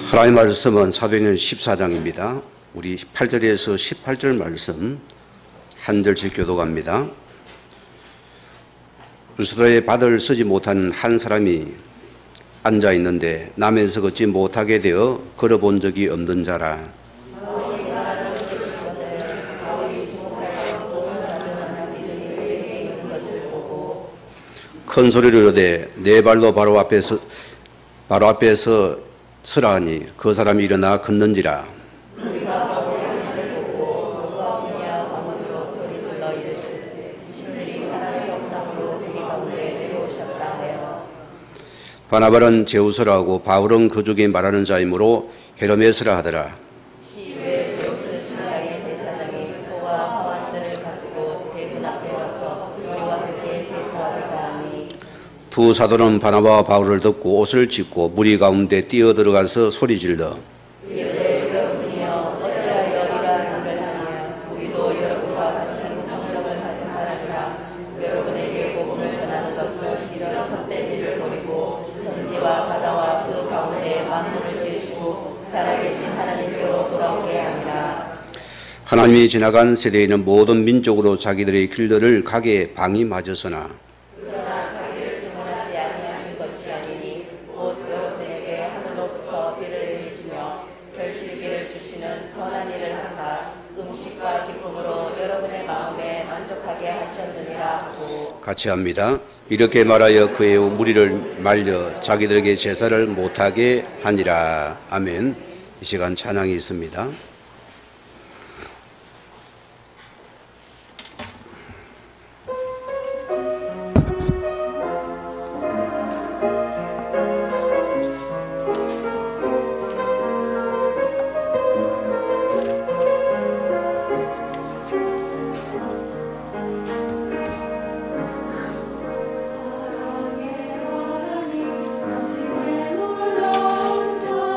하나님의 말씀은 사도행전 14장입니다. 우리 8절에서 18절 말씀 한 절씩 교독합니다. 루스드라의 밭을 쓰지 못한 한 사람이 앉아 있는데 남에서 걷지 못하게 되어 걸어본 적이 없는 자라. 큰 소리를 이르되 네 발로 바로 앞에서 서라 하니 그 사람이 일어나 걷는지라. 바나바는 제우스라고 바울은 그 중에 말하는 자이므로 헤르메스라 하더라. 시외 제우스 신랑의 제사장이 소와 화환들을 가지고 대문 앞에 와서 우리와 함께 제사하고자 하니 두 사도는 바나바와 바울을 듣고 옷을 찢고 무리 가운데 뛰어 들어가서 소리질러 이르되 여러분이여 어찌하여 이러한 일을 하며 우리도 여러분과 같이 성정을 가진 사람이라. 여러분에게 복음을 전하는 것은 이런 헛된 일을 버리고 천지와 바다와 그 가운데 만물을 지으시고 살아계신 하나님께로 돌아오게 하니라. 하나님이 지나간 세대에는 모든 민족으로 자기들의 길들을 가게 방이 맞았으나 그러나 자기를 증언하지 아니하신 것이 아니니 곧 여러분에게 하늘로부터 비를 내리시며 결실기를 주시는 선한 일을 하사 음식과 기쁨으로 여러분의 마음에 만족하게 하셨느니라 하고. 같이 합니다. 이렇게 말하여 그의 무리를 말려 자기들에게 제사를 못하게 하니라. 아멘. 이 시간 찬양이 있습니다.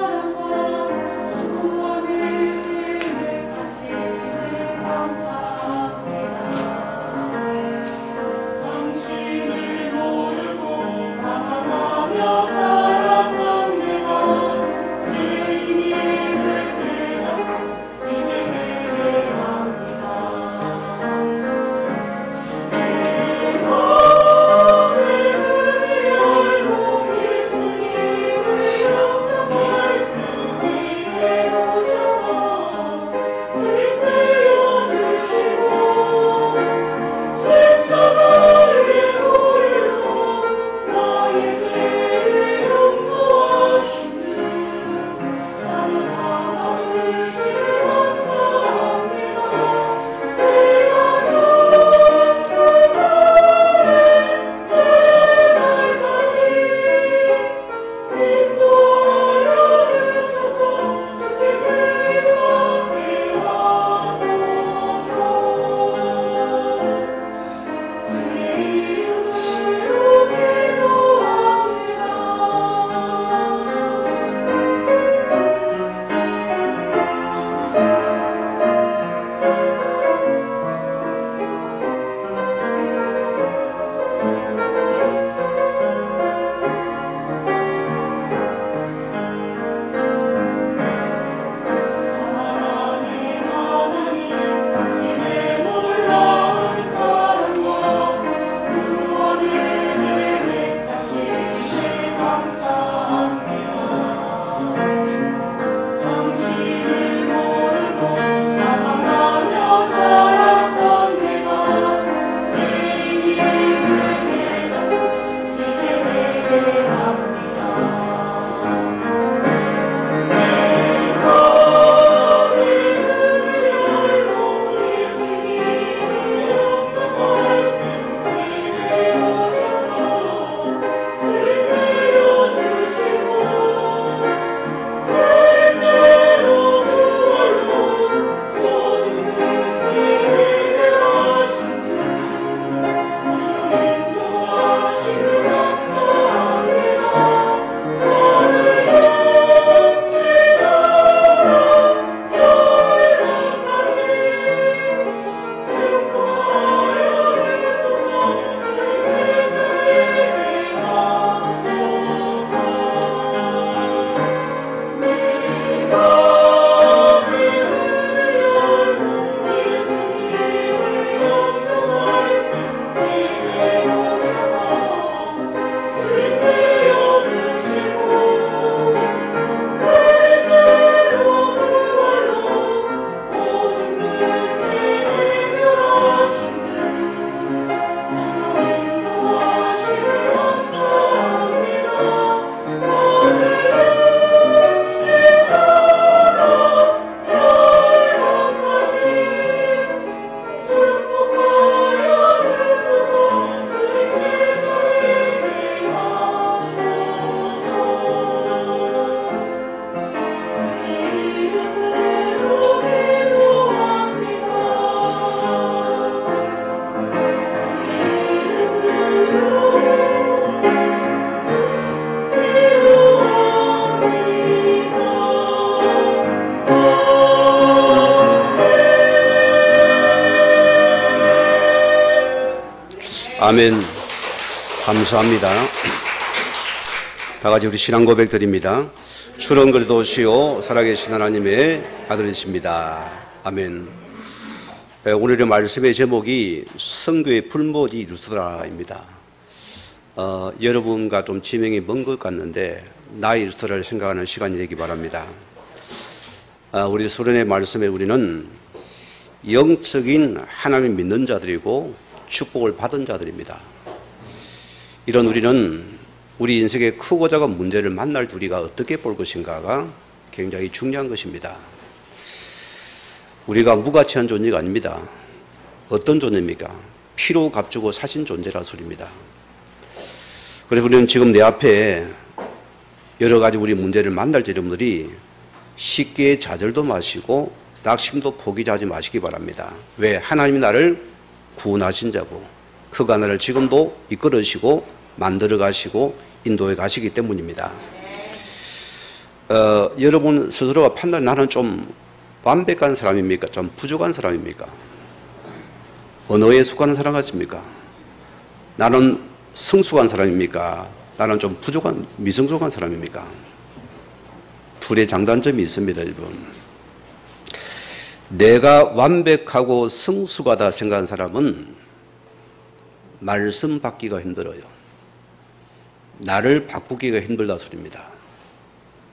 사랑과 구원을 아멘. 감사합니다. 다 같이 우리 신앙 고백 드립니다. 주는 그리스도시요 살아계신 하나님의 아들이십니다. 아멘. 오늘의 말씀의 제목이 성교의 풀무원이 루스드라입니다. 여러분과 좀 지명이 먼 것 같는데 나의 루스드라를 생각하는 시간이 되기 바랍니다. 우리 수련의 말씀에 우리는 영적인 하나님 믿는 자들이고 축복을 받은 자들입니다. 이런 우리는 우리 인생의 크고 작은 문제를 만날 때 우리가 어떻게 볼 것인가가 굉장히 중요한 것입니다. 우리가 무가치한 존재가 아닙니다. 어떤 존재입니까? 피로 값주고 사신 존재라 소리입니다. 그래서 우리는 지금 내 앞에 여러 가지 우리 문제를 만날 때 여러분들이 쉽게 좌절도 마시고 낙심도 포기하지 마시기 바랍니다. 왜? 하나님이 나를 구원하신 자고 그가 나를 지금도 이끌으시고 만들어 가시고 인도해 가시기 때문입니다. 여러분 스스로가 판단, 나는 좀 완벽한 사람입니까? 좀 부족한 사람입니까? 언어에 속하는 사람 같습니까? 나는 성숙한 사람입니까? 나는 좀 부족한, 미성숙한 사람입니까? 둘의 장단점이 있습니다, 여러분. 내가 완벽하고 성숙하다 생각하는 사람은 말씀 받기가 힘들어요. 나를 바꾸기가 힘들다 소리입니다.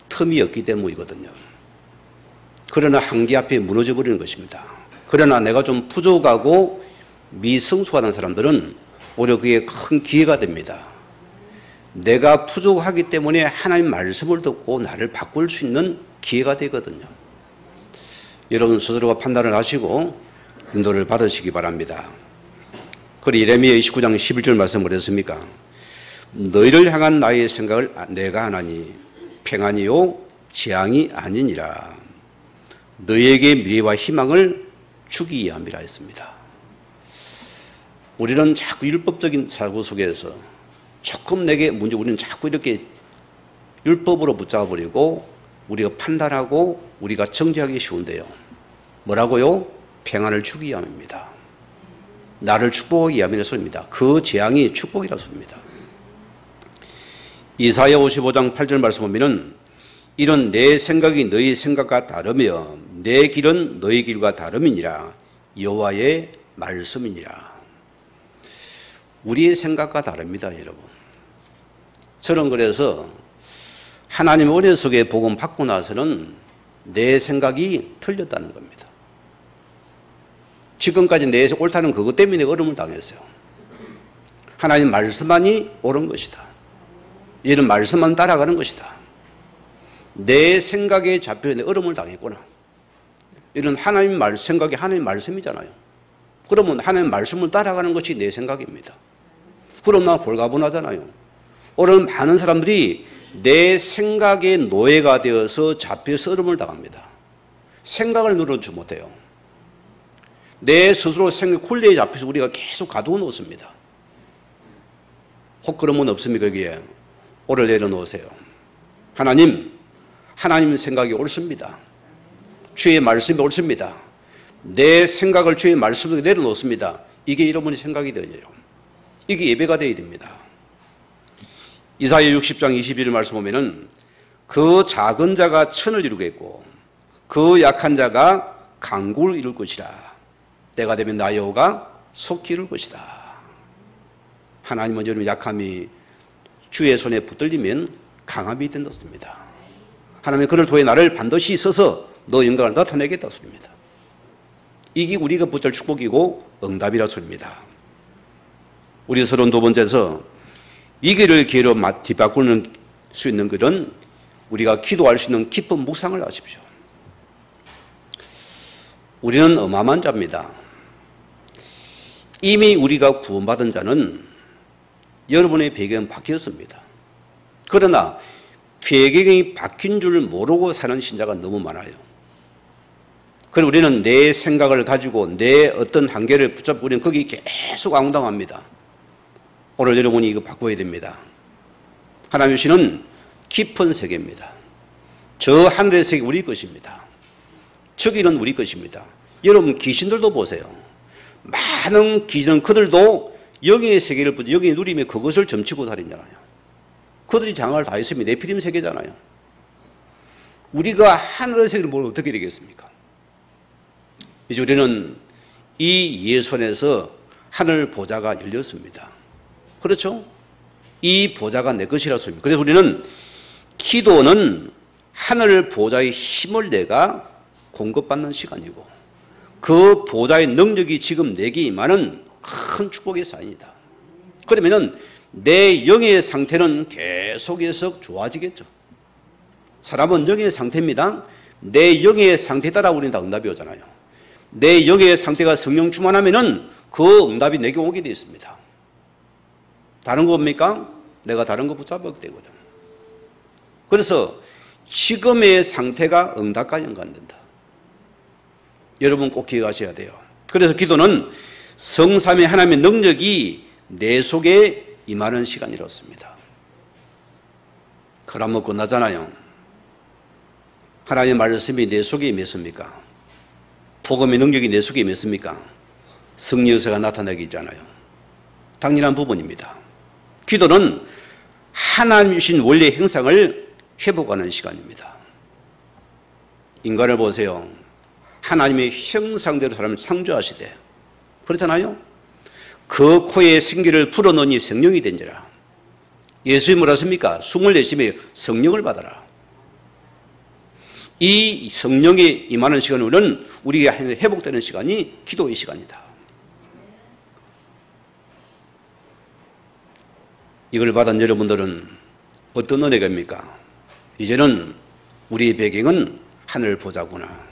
틈이 없기 때문이거든요. 그러나 한계 앞에 무너져 버리는 것입니다. 그러나 내가 좀 부족하고 미성숙하다는 사람들은 오히려 그게 큰 기회가 됩니다. 내가 부족하기 때문에 하나님 말씀을 듣고 나를 바꿀 수 있는 기회가 되거든요. 여러분 스스로가 판단을 하시고 인도를 받으시기 바랍니다. 그리고 예레미야 29장 11절 말씀을 했습니까? 너희를 향한 나의 생각을 내가 하나니 평안이요 재앙이 아니니라. 너희에게 미래와 희망을 주기 위함이라 했습니다. 우리는 자꾸 율법적인 사고 속에서 조금 내게 문제, 우리는 자꾸 이렇게 율법으로 붙잡아버리고 우리가 판단하고 우리가 정죄하기 쉬운데요. 뭐라고요? 평안을 주기 위함입니다. 나를 축복하기 위함이라는 소리입니다. 그 재앙이 축복이라는 소리입니다. 이사야 55장 8절 말씀 보면은 이런 내 생각이 너희 생각과 다르며 내 길은 너희 길과 다름이니라. 여호와의 말씀이니라. 우리의 생각과 다릅니다, 여러분. 저는 그래서 하나님의 은혜 속에 복음 받고 나서는 내 생각이 틀렸다는 겁니다. 지금까지 내 옳다는 그것 때문에 어려움을 당했어요. 하나님 말씀만이 옳은 것이다. 이런 말씀만 따라가는 것이다. 내 생각에 잡혀 내 어려움을 당했구나. 이런 하나님 생각이 하나님 말씀이잖아요. 그러면 하나님 말씀을 따라가는 것이 내 생각입니다. 그럼 나 홀가분하잖아요. 오늘 많은 사람들이 내 생각의 노예가 되어서 잡혀서 어려움을 당합니다. 생각을 누르지 못해요. 내 스스로 생각 굴레에 잡혀서 우리가 계속 가두어 놓습니다. 혹 그런 분 없습니까? 여기에 오를 내려놓으세요. 하나님 생각이 옳습니다. 주의 말씀이 옳습니다. 내 생각을 주의 말씀으로 내려놓습니다. 이게 여러분의 생각이 되어요. 이게 예배가 되어야 됩니다. 이사야 60장 21절 말씀 보면은 그 작은 자가 천을 이루겠고 그 약한 자가 강구를 이룰 것이라. 때가 되면 나 여호와가 속히 이룰 것이다. 하나님은 여러분 약함이 주의 손에 붙들리면 강함이 된다 소리입니다. 하나님은 그를 통해 나를 반드시 써서 너 영광을 나타내겠다 소리입니다. 이게 우리가 붙들 축복이고 응답이라 소리입니다. 우리 서론 두 번째에서 이 길을 기회로 뒤바꾸는 수 있는 것은 우리가 기도할 수 있는 깊은 묵상을 하십시오. 우리는 어마어마한 자입니다. 이미 우리가 구원받은 자는 여러분의 배경은 바뀌었습니다. 그러나 배경이 바뀐 줄 모르고 사는 신자가 너무 많아요. 그리고 우리는 내 생각을 가지고 내 어떤 한계를 붙잡고 우리는 거기 계속 앙당합니다. 오늘 여러분이 이거 바꿔야 됩니다. 하나님 주시는 깊은 세계입니다. 저 하늘의 세계 우리 것입니다. 저기는 우리 것입니다. 여러분 귀신들도 보세요. 많은 귀신은 그들도 영의 세계를 영의 누리며 그것을 점치고 다니잖아요. 그들이 장을 다 했으면 네피림 세계잖아요. 우리가 하늘의 세계를 모르면 어떻게 되겠습니까? 이제 우리는 이 예손에서 하늘 보좌가 열렸습니다. 그렇죠? 이 보좌가 내 것이라 씁니다. 그래서 우리는 기도는 하늘 보좌의 힘을 내가 공급받는 시간이고 그 보좌의 능력이 지금 내게 임하는 큰 축복의 사인이다. 그러면은 내 영의 상태는 계속해서 좋아지겠죠. 사람은 영의 상태입니다. 내 영의 상태에 따라 우리는 다 응답이 오잖아요. 내 영의 상태가 성령 충만하면은 그 응답이 내게 오게 되어 있습니다. 다른 거 뭡니까? 내가 다른 거 붙잡게 되거든. 그래서 지금의 상태가 응답과 연관된다. 여러분 꼭 기억하셔야 돼요. 그래서 기도는 성삼위 하나님의 능력이 내 속에 임하는 시간이었습니다. 그러면 끝나잖아요. 하나님의 말씀이 내 속에 임했습니까? 복음의 능력이 내 속에 임했습니까? 성령 역사가 나타나게 있잖아요. 당연한 부분입니다. 기도는 하나님 주신 원리의 행상을 회복하는 시간입니다. 인간을 보세요. 하나님의 형상대로 사람을 창조하시되 그렇잖아요. 그 코에 생기를 불어넣으니 성령이 된지라. 예수님이 뭐라 했습니까? 숨을 내쉬며 성령을 받아라. 이 성령이 임하는 시간은 우리가 회복되는 시간이 기도의 시간이다. 이걸 받은 여러분들은 어떤 은혜입니까? 이제는 우리의 배경은 하늘 보좌구나.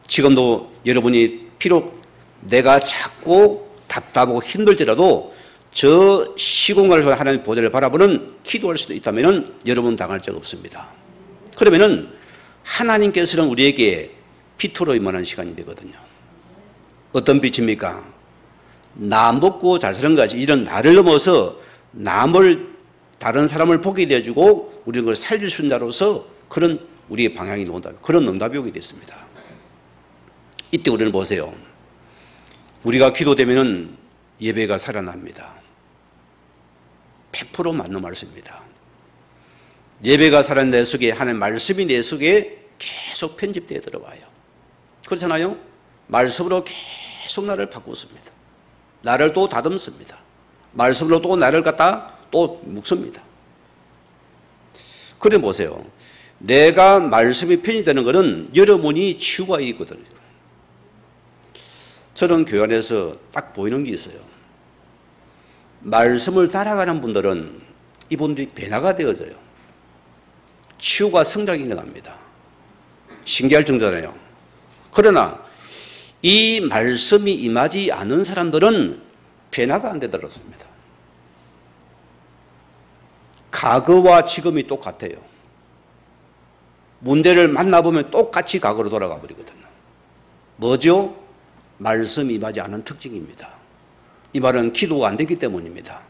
지금도 여러분이 비록 내가 자꾸 답답하고 힘들지라도 저 시공간에서 하나님 보좌를 바라보는 기도할 수도 있다면 여러분 당할 적 없습니다. 그러면은 하나님께서는 우리에게 빛으로 임하는 시간이 되거든요. 어떤 빛입니까? 나 먹고 잘 사는 것이 이런 나를 넘어서 남을 다른 사람을 보게 되어주고 우리는 그걸 살릴 수 있는 자로서 그런 우리의 방향이 나온다. 그런 응답이 오게 됐습니다. 이때 우리는 보세요. 우리가 기도되면은 예배가 살아납니다. 100% 맞는 말씀입니다. 예배가 살아난 내 속에 하나님 말씀이 내 속에 계속 편집되어 들어와요. 그렇잖아요? 말씀으로 계속 나를 바꾸습니다. 나를 또 다듬습니다. 말씀으로 또 나를 갖다 또 묶습니다. 그래 보세요. 내가 말씀이 편집되는 것은 여러분이 치유가 있거든요. 저는 교회 안에서 딱 보이는 게 있어요. 말씀을 따라가는 분들은 이분들이 변화가 되어져요. 치유가 성장이 일어납니다. 신기할 정도잖아요. 그러나 이 말씀이 임하지 않은 사람들은 변화가 안 되더라습니다. 과거와 지금이 똑같아요. 문제를 만나보면 똑같이 과거로 돌아가 버리거든요. 뭐죠? 말씀이 임하지 않은 특징입니다. 이 말은 기도가 안 되기 때문입니다.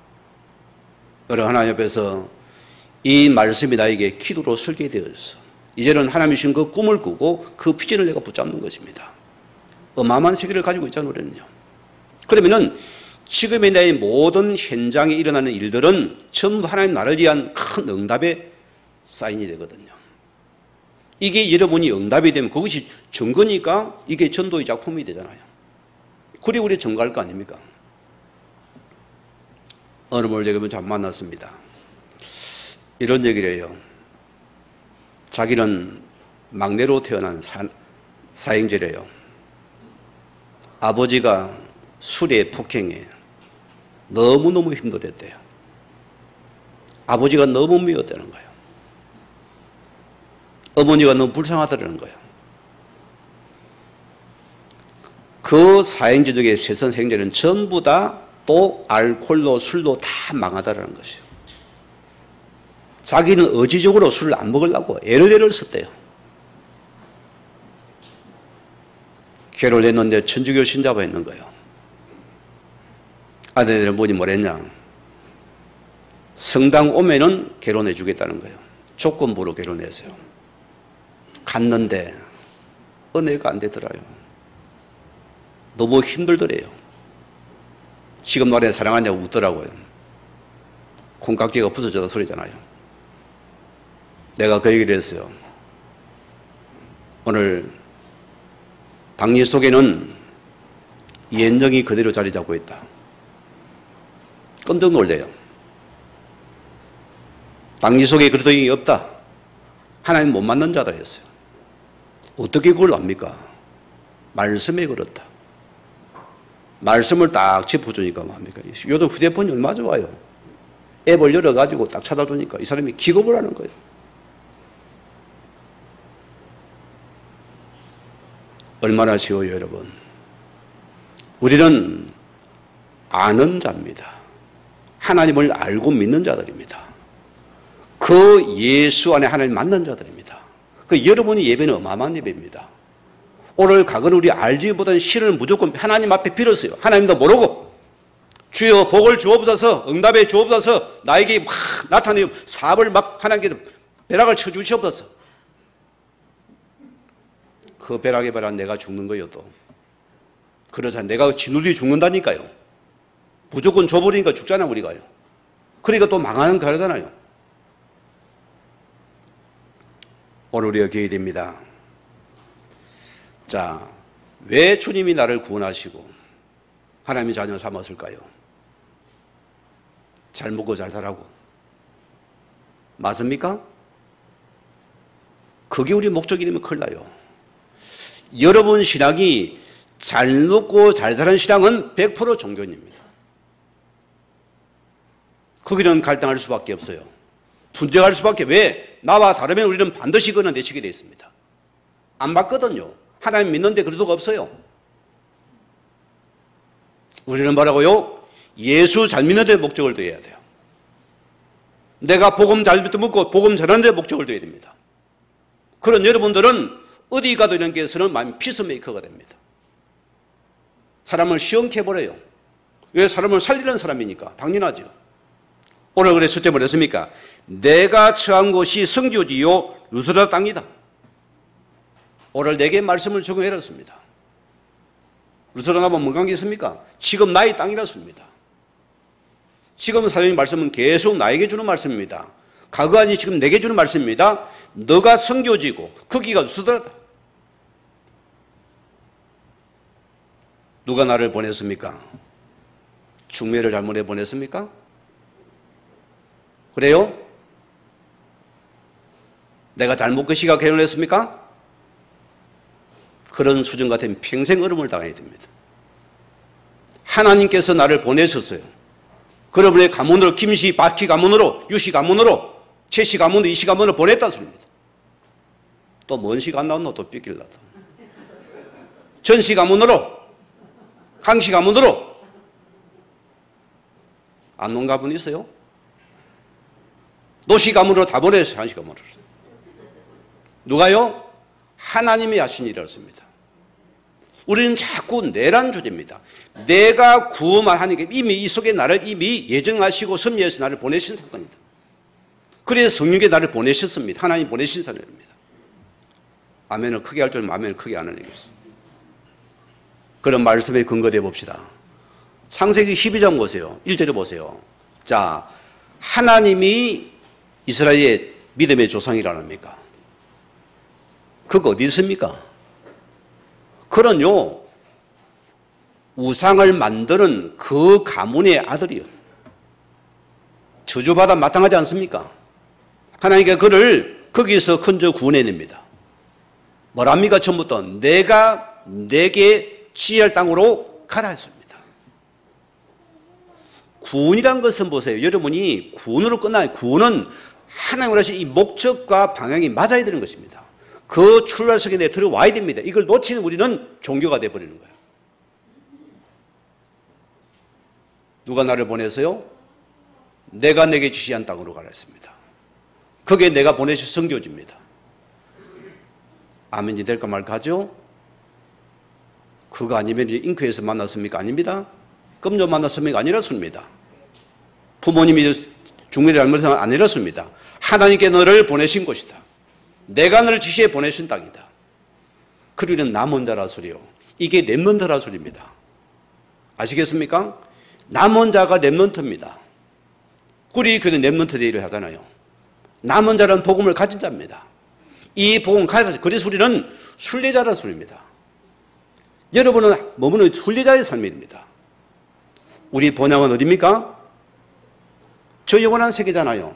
여러분 하나님 앞에서 이 말씀이 나에게 기도로 설계되어졌어. 이제는 하나님이 주신 그 꿈을 꾸고 그 비전을 내가 붙잡는 것입니다. 어마어마한 세계를 가지고 있잖아요, 우리는요. 그러면은 지금의 내 모든 현장에 일어나는 일들은 전부 하나님 나를 위한 큰 응답의 사인이 되거든요. 이게 여러분이 응답이 되면 그것이 증거니까 이게 전도의 작품이 되잖아요. 그래 우리 증거할 거 아닙니까? 어느 날 제가 참 만났습니다. 이런 얘기를 해요. 자기는 막내로 태어난 사형제래요. 아버지가 술에 폭행해 너무너무 힘들었대요. 아버지가 너무 미웠다는 거예요. 어머니가 너무 불쌍하다는 거예요. 그 사형제 중에 세선 형제는 전부 다 또 알코올로 술로 다 망하다라는 것이에요. 자기는 의지적으로 술을 안 먹으려고 애를 썼대요. 결혼을 했는데 천주교 신자가 있는 거예요. 아내들은 뭐니 뭐랬냐. 성당 오면은 결혼해 주겠다는 거예요. 조건부로 결혼했어요. 갔는데 은혜가 안 되더라요. 너무 힘들더래요. 지금 노래 사랑하냐고 웃더라고요. 콩깍지가 부서져서 소리잖아요. 내가 그 얘기를 했어요. 오늘 당리 속에는 예언정이 그대로 자리 잡고 있다. 깜짝 놀래요. 당리 속에 그러더니 없다. 하나님 못 만난 자다 했어요. 어떻게 그걸 압니까? 말씀에 걸었다. 말씀을 딱 짚어주니까 뭐합니까? 요즘 휴대폰이 얼마나 좋아요. 앱을 열어가지고 딱 찾아주니까 이 사람이 기겁을 하는 거예요. 얼마나 쉬워요, 여러분. 우리는 아는 자입니다. 하나님을 알고 믿는 자들입니다. 그 예수 안에 하나님 만난 자들입니다. 그 여러분의 예배는 어마어마한 예배입니다. 오늘 각은 우리 알지보다는 실을 무조건 하나님 앞에 빌었어요. 하나님도 모르고 주여 복을 주옵소서, 응답해 주옵소서, 나에게 막 나타내요. 사업을 막 하나님께 벼락을 쳐주시옵소서. 그 벼락에 바란 내가 죽는 거예요 또. 그래서 내가 짓누르게 죽는다니까요. 무조건 줘버리니까 죽잖아요 우리가요. 그러니까 또 망하는 거잖아요. 오늘 우리가 기회가 됩니다. 자, 왜 주님이 나를 구원하시고 하나님의 자녀 삼았을까요? 잘 먹고 잘 살라고. 맞습니까? 그게 우리 목적이 되면 큰일 나요. 여러분 신앙이 잘 먹고 잘 사는 신앙은 100% 종교입니다. 거기는 갈등할 수밖에 없어요. 분쟁할 수밖에. 왜? 나와 다르면 우리는 반드시 그는 내치게 되어 있습니다. 안 맞거든요. 하나님 믿는데 그래도가 없어요. 우리는 뭐라고요? 예수 잘 믿는 데 목적을 둬야 돼요. 내가 복음 잘 믿고 복음 전하는 데 목적을 둬야 됩니다. 그런 여러분들은 어디 가도 이런 게서는 마음 피스메이커가 됩니다. 사람을 시원케 해버려요. 왜? 사람을 살리는 사람이니까. 당연하죠. 오늘 그래 첫째 뭐랬습니까? 내가 처한 곳이 성교지요 루스라 땅이다. 오늘 내게 말씀을 적용해놨습니다. 루스라 가면 뭔 관계 있습니까? 지금 나의 땅이라습니다. 지금 사장님 말씀은 계속 나에게 주는 말씀입니다. 과거 아니 지금 내게 주는 말씀입니다. 너가 성교지고 거기가 루스라다. 누가 나를 보냈습니까? 중매를 잘못해 보냈습니까? 그래요? 내가 잘못 그 시각 결혼했습니까? 그런 수준 같으면 평생 어려움을 당해야 됩니다. 하나님께서 나를 보내셨어요. 그러분의 가문으로 김씨, 박씨 가문으로, 유씨 가문으로, 최씨 가문으로, 이씨 가문으로 보냈다는 소리입니다. 또 뭔 시가 안 나왔노? 또 삐낄라도. 전씨 가문으로, 강씨 가문으로. 안 놓은 가문 있어요? 노씨 가문으로 다 보내서 한씨 가문으로. 누가요? 하나님이 하신 일이었습니다. 우리는 자꾸 내란 주제입니다. 내가 구원만 하니까 이미 이 속에 나를 이미 예정하시고 섭리해서 나를 보내신 사건이다. 그래서 성령께 나를 보내셨습니다. 하나님 보내신 사람입니다. 아멘을 크게 할 줄은 아멘을 크게 안 하는 얘기였습니다. 그런 말씀에 근거해 봅시다. 창세기 12장 보세요. 1절에 보세요. 자, 하나님이 이스라엘의 믿음의 조상이라합니까? 그거 어디 있습니까? 그런요, 우상을 만드는 그 가문의 아들이요. 저주받아 마땅하지 않습니까? 하나님께 그를 거기서 건져 구원해냅니다. 뭐랍니까? 처음부터 내가 내게 지혜할 땅으로 가라 했습니다. 구원이란 것은 보세요. 여러분이 구원으로 끝나요. 구원은 하나님으로 하신 이 목적과 방향이 맞아야 되는 것입니다. 그 출발석에 내 들어와야 됩니다. 이걸 놓치는 우리는 종교가 되어버리는 거예요. 누가 나를 보내서요? 내가 내게 지시한 땅으로 가라 했습니다. 그게 내가 보내신 선교지입니다. 아멘이 될까 말까 하죠? 그거 아니면 잉크에서 만났습니까? 아닙니다. 금전 만났습니까? 아니었습니다. 부모님이 중매를 잘못해서 아니었습니다. 하나님께 너를 보내신 곳이다. 내가 너를 지시해 보내신 땅이다. 그리는 남은 자라 소리요. 이게 렘넌트라 소리입니다. 아시겠습니까? 남은 자가 렘넌트입니다. 우리 교회 렘넌트 데이를 하잖아요. 남은 자는 복음을 가진 자입니다. 이 복음 가진, 그래서 우리는 순례자라는 소리입니다. 여러분은 머무는 순례자의 삶입니다. 우리 본향은 어디입니까? 저 영원한 세계잖아요.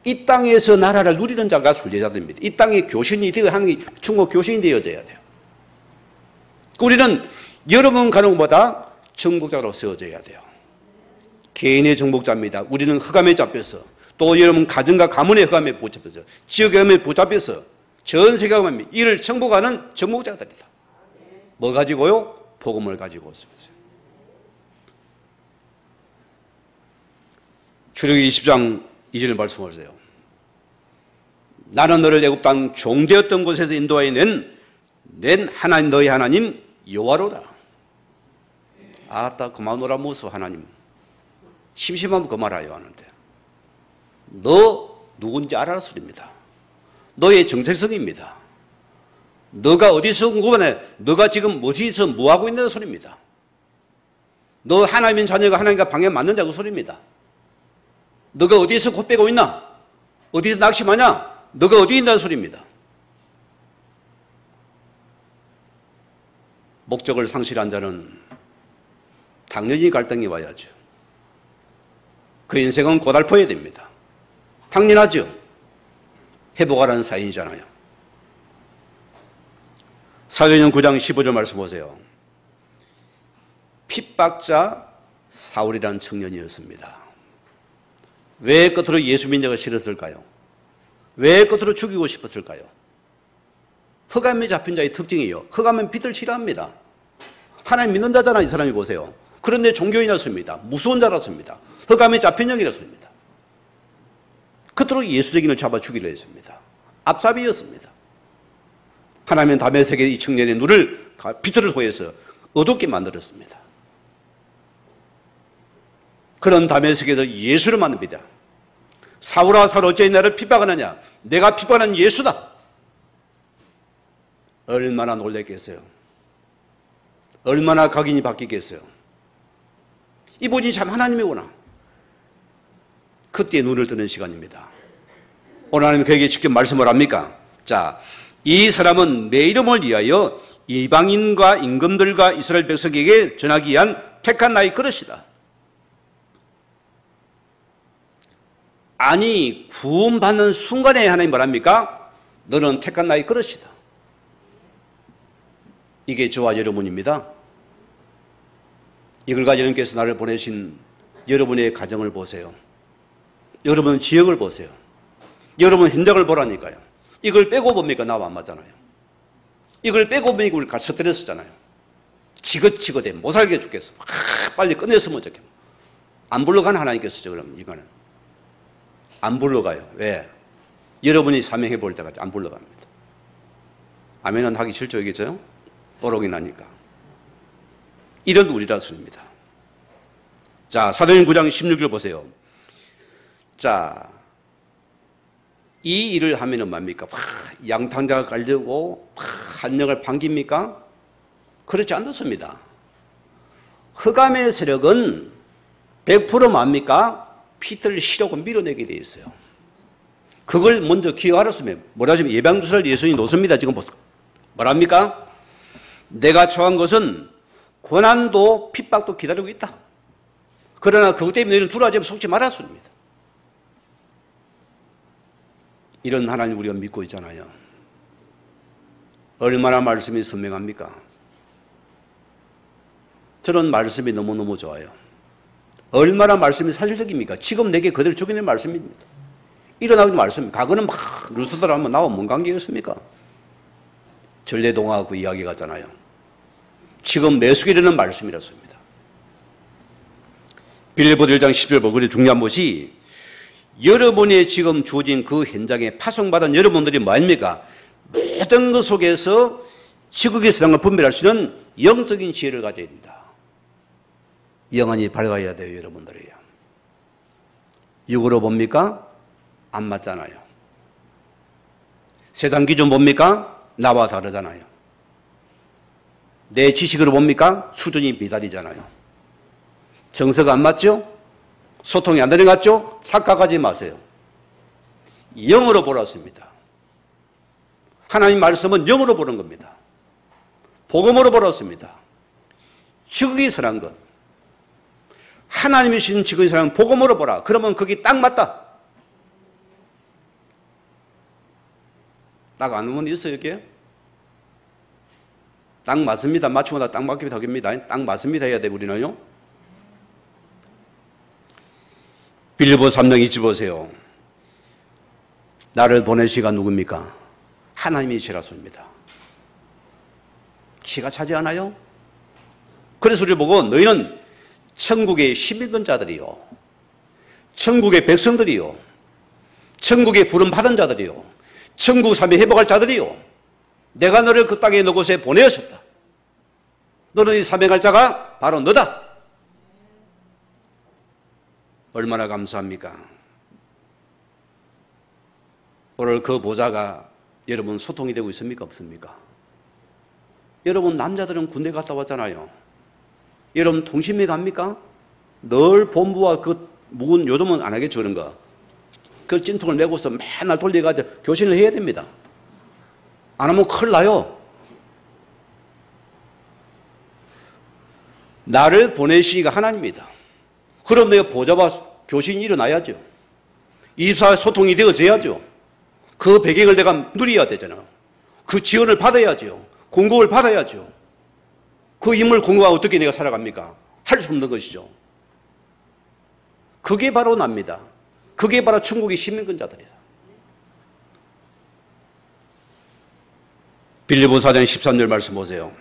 이 땅에서 나라를 누리는 자가 순례자들입니다. 이 땅에 교신이 되어 하는 충고 교신이 되어져야 돼요. 우리는 여러분 가는 것보다 정복자로 세워져야 돼요. 개인의 정복자입니다. 우리는 흑암에 잡혀서, 또 여러분 가정과 가문의 흑암에 붙잡혀서, 지역의 흑암에 붙잡혀서 전 세계가 이를 정복하는 정복자들이다. 뭐 가지고요? 복음을 가지고 있습니다. 출애굽기 20장 2절의 말씀을 보세요. 나는 너를 애굽 땅 종되었던 곳에서 인도하여 낸 하나님, 너희 하나님 여호와로다. 아따 그만오라 무수 하나님. 심심하면 그만하여 하는데 너 누군지 알아라 소리입니다. 너의 정체성입니다. 너가 어디서 궁금하네. 너가 지금 어디서 뭐하고 있는 소리입니다. 너 하나님의 자녀가 하나님과 방향 맞는 자고 소리입니다. 너가 어디에서 곧 빼고 있나? 어디서 낙심하냐? 너가 어디 있다는 소리입니다. 목적을 상실한 자는 당연히 갈등이 와야죠. 그 인생은 고달퍼야 됩니다. 당연하죠. 회복하라는 사인이잖아요. 사도행전 9장 15절 말씀 보세요. 핍박자 사울이라는 청년이었습니다. 왜 끝으로 예수 민족을 싫었을까요? 왜 끝으로 죽이고 싶었을까요? 흑암에 잡힌 자의 특징이에요. 흑암은 빛을 싫어합니다. 하나님 믿는다잖아 이 사람이. 보세요. 그런데 종교인이었습니다. 무서운 자랐습니다. 흑암에 잡힌 영이었습니다. 끝으로 예수적인을 잡아 죽이려 했습니다. 앞잡이였습니다. 하나님은 다메섹에 이 청년의 눈을 빛을 통해서 어둡게 만들었습니다. 그런 다메섹에서 예수를 만납니다. 사울아 사울 어찌 나를 핍박하느냐? 내가 핍박하는 예수다. 얼마나 놀랬겠어요. 얼마나 각인이 바뀌겠어요. 이분이 참 하나님이구나. 그때 눈을 뜨는 시간입니다. 오늘 하나님 그에게 직접 말씀을 합니까? 자, 이 사람은 내 이름을 위하여 이방인과 임금들과 이스라엘 백성에게 전하기 위한 택한 나의 그릇이다. 아니, 구원받는 순간에 하나님 뭐랍니까? 너는 택한 나의 그릇이다. 이게 저와 여러분입니다. 이걸 가지고 하나님께서 나를 보내신 여러분의 가정을 보세요. 여러분 지역을 보세요. 여러분 현장을 보라니까요. 이걸 빼고 보니까 나와 안 맞잖아요. 이걸 빼고 보니까 우리 스트레스잖아요. 지긋지긋해. 못 살게 죽겠어. 빨리 끝냈으면 좋겠어. 안 불러가는 하나님께서 그럼 이거는 안 불러가요. 왜? 여러분이 사명해 볼 때까지 안 불러갑니다. 아멘은 하기 싫죠, 이겠죠? 또록이 나니까. 이런 우리라서입니다. 자, 사도행전 9장 16절 보세요. 자, 이 일을 하면은 뭡니까? 양탕자가 깔려고 한영을 반깁니까? 그렇지 않습니다. 흑암의 세력은 100% 뭡니까? 피를 시려고 밀어내게 되어 있어요. 그걸 먼저 기억하셨으면 뭐라 하시면 예방주사를 예수님이 놓습니다. 지금 보세요. 뭐랍니까? 내가 처한 것은 고난도 핍박도 기다리고 있다. 그러나 그것 때문에 너희는 두려워하지 속지 말았습니다. 이런 하나님 우리가 믿고 있잖아요. 얼마나 말씀이 선명합니까? 저런 말씀이 너무너무 좋아요. 얼마나 말씀이 사실적입니까? 지금 내게 그대로 적용된 말씀입니다. 일어나는 말씀, 과거는 막 루스더라 하면 나와 뭔 관계였습니까? 전래동화 그 이야기 같잖아요. 지금 내 속에 일어나는 말씀이었습니다. 빌립보서 1장 10절 보고 중요한 것이 여러분이 지금 주어진 그 현장에 파송받은 여러분들이 뭐 아닙니까? 모든 것 속에서 지극의 세상을 분별할 수 있는 영적인 지혜를 가져야 된다. 영안이 밝아야 돼요, 여러분들이요. 육으로 봅니까? 안 맞잖아요. 세상 기준 봅니까? 나와 다르잖아요. 내 지식으로 봅니까? 수준이 미달이잖아요. 정서가 안 맞죠? 소통이 안 되는 것 같죠? 착각하지 마세요. 영으로 보라습니다. 하나님 말씀은 영으로 보는 겁니다. 복음으로 보라습니다. 지극히 선한 것. 하나님이 주신 지극히 선한 복음으로 보라. 그러면 그게 딱 맞다. 딱 아는 분 있어요, 여기에? 딱 맞습니다. 맞추고 나 딱 맞기도 하겠습니다. 딱 맞습니다 해야 돼, 우리는요. 빌립보 3장 20 보세요. 나를 보내시가 누굽니까? 하나님이시라소입니다. 기가 차지 않아요? 그래서 우리 보고 너희는 천국의 시민권자들이요, 천국의 백성들이요, 천국의 부름받은 자들이요, 천국 삶에 회복할 자들이요, 내가 너를 그 땅에 너 곳에 보내었었다. 너는 이 사명할 자가 바로 너다. 얼마나 감사합니까? 오늘 그 보좌가 여러분 소통이 되고 있습니까? 없습니까? 여러분 남자들은 군대 갔다 왔잖아요. 여러분 통신매 갑니까? 늘 본부와 그 묵은 요즘은 안 하겠죠 그런 거. 그 찐통을 메고서 맨날 돌려가지고 교신을 해야 됩니다. 안 하면 큰일 나요. 나를 보내시니까 하나님이다. 그럼 내가 보좌와 교신이 일어나야죠. 24 소통이 되어져야죠. 그 배경을 내가 누려야 되잖아요. 그 지원을 받아야죠. 공급을 받아야죠. 그 인물 공급하고 어떻게 내가 살아갑니까? 할 수 없는 것이죠. 그게 바로 납니다. 그게 바로 천국의 시민권자들이다. 빌립보 4장 13절 말씀 보세요.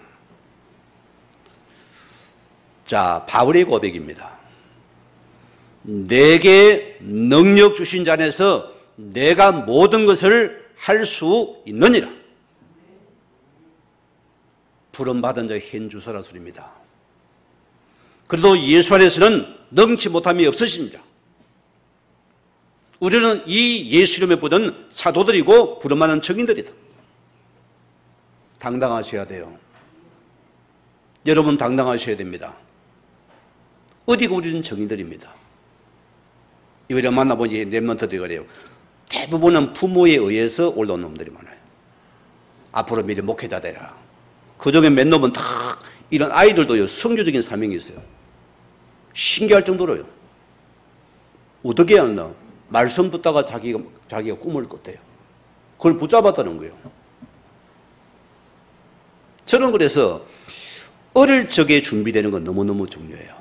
자, 바울의 고백입니다. 내게 능력 주신 자 안에서 내가 모든 것을 할 수 있느니라. 부름받은 자의 현주소라 소리입니다. 그래도 예수 안에서는 능치 못함이 없으십니다. 우리는 이 예수 이름에 부른 사도들이고 부름받은 증인들이다. 당당하셔야 돼요. 여러분 당당하셔야 됩니다. 어디가 우리는 증인들입니다. 이번에 만나보니 랩런트들이 그래요. 대부분은 부모에 의해서 올라온 놈들이 많아요. 앞으로 미래 목회자 되라. 그중에 몇 놈은 다 이런 아이들도요, 성교적인 사명이 있어요. 신기할 정도로요. 어떻게 하나? 말씀 듣다가 자기가 꿈을 꿨대요. 그걸 붙잡았다는 거예요. 저는 그래서 어릴 적에 준비되는 건 너무너무 중요해요.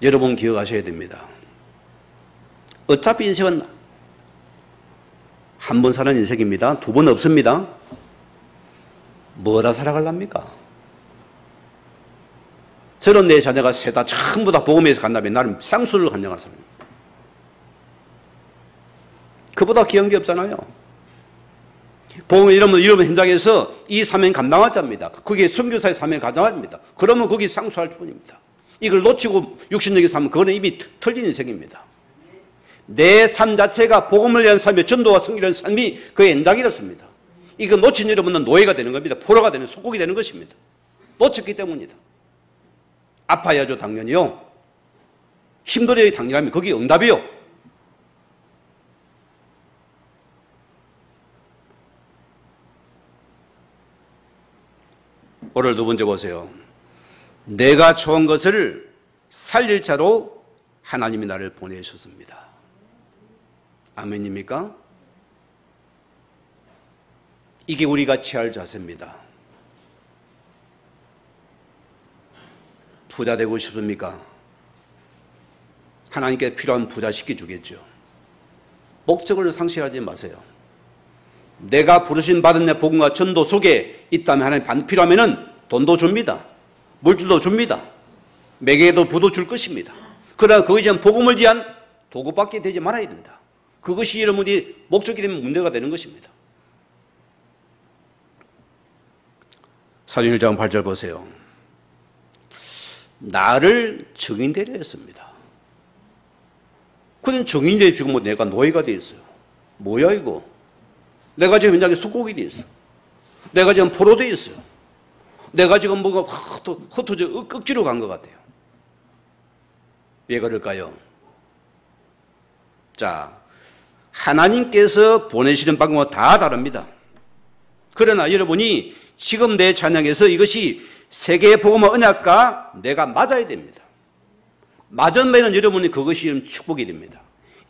여러분 기억하셔야 됩니다. 어차피 인생은 한 번 사는 인생입니다. 두 번 없습니다. 뭐다 살아갈랍니까? 저는 내 자녀가 셋 다 전부 다 복음에서 간다면 나는 쌍수를 간증할 사람입니다. 그보다 귀한 게 없잖아요. 복음을 이러면 현장에서 이 사명 감당할 자입니다. 그게 선교사의 사명을 감당합니다. 그러면 거기 쌍수할 뿐입니다. 이걸 놓치고 육신적인 삶은 그거는 이미 틀린 인생입니다. 내 삶 자체가 복음을 위한 삶의 전도와 선교를 위한 삶이 그의 현장이었습니다. 이거 놓친 여러분은 노예가 되는 겁니다. 포로가 되는, 속국이 되는 것입니다. 놓쳤기 때문입니다. 아파야죠, 당연히요. 힘들어야 당연하면 거기 응답이요. 오늘 두 번째 보세요. 내가 좋은 것을 살릴 자로 하나님이 나를 보내셨습니다. 아멘입니까? 이게 우리가 취할 자세입니다. 부자 되고 싶습니까? 하나님께 필요한 부자 시켜주겠죠. 목적을 상실하지 마세요. 내가 부르심 받은 내 복음과 전도 속에 있다면 하나님 필요하면 돈도 줍니다. 물질도 줍니다. 매개도 부도 줄 것입니다. 그러나 그것이 복음을 위한 도구밖에 되지 말아야 됩니다. 그것이 여러분이 목적이 되면 문제가 되는 것입니다. 사도행전 1장 8절 보세요. 나를 증인되려 했습니다. 그는 증인되어 지금 뭐 내가 노예가 되어 있어요. 뭐야 이거? 내가 지금 현장에 속국이 되어 있어. 내가 지금 포로 되어 있어요. 내가 지금 뭐가 흩어져 억지로 간 것 같아요. 왜 그럴까요? 자, 하나님께서 보내시는 방법은 다 다릅니다. 그러나 여러분이 지금 내 찬양에서 이것이 세계의 복음과 언약과 내가 맞아야 됩니다. 맞으면 여러분이 그것이 축복이 됩니다.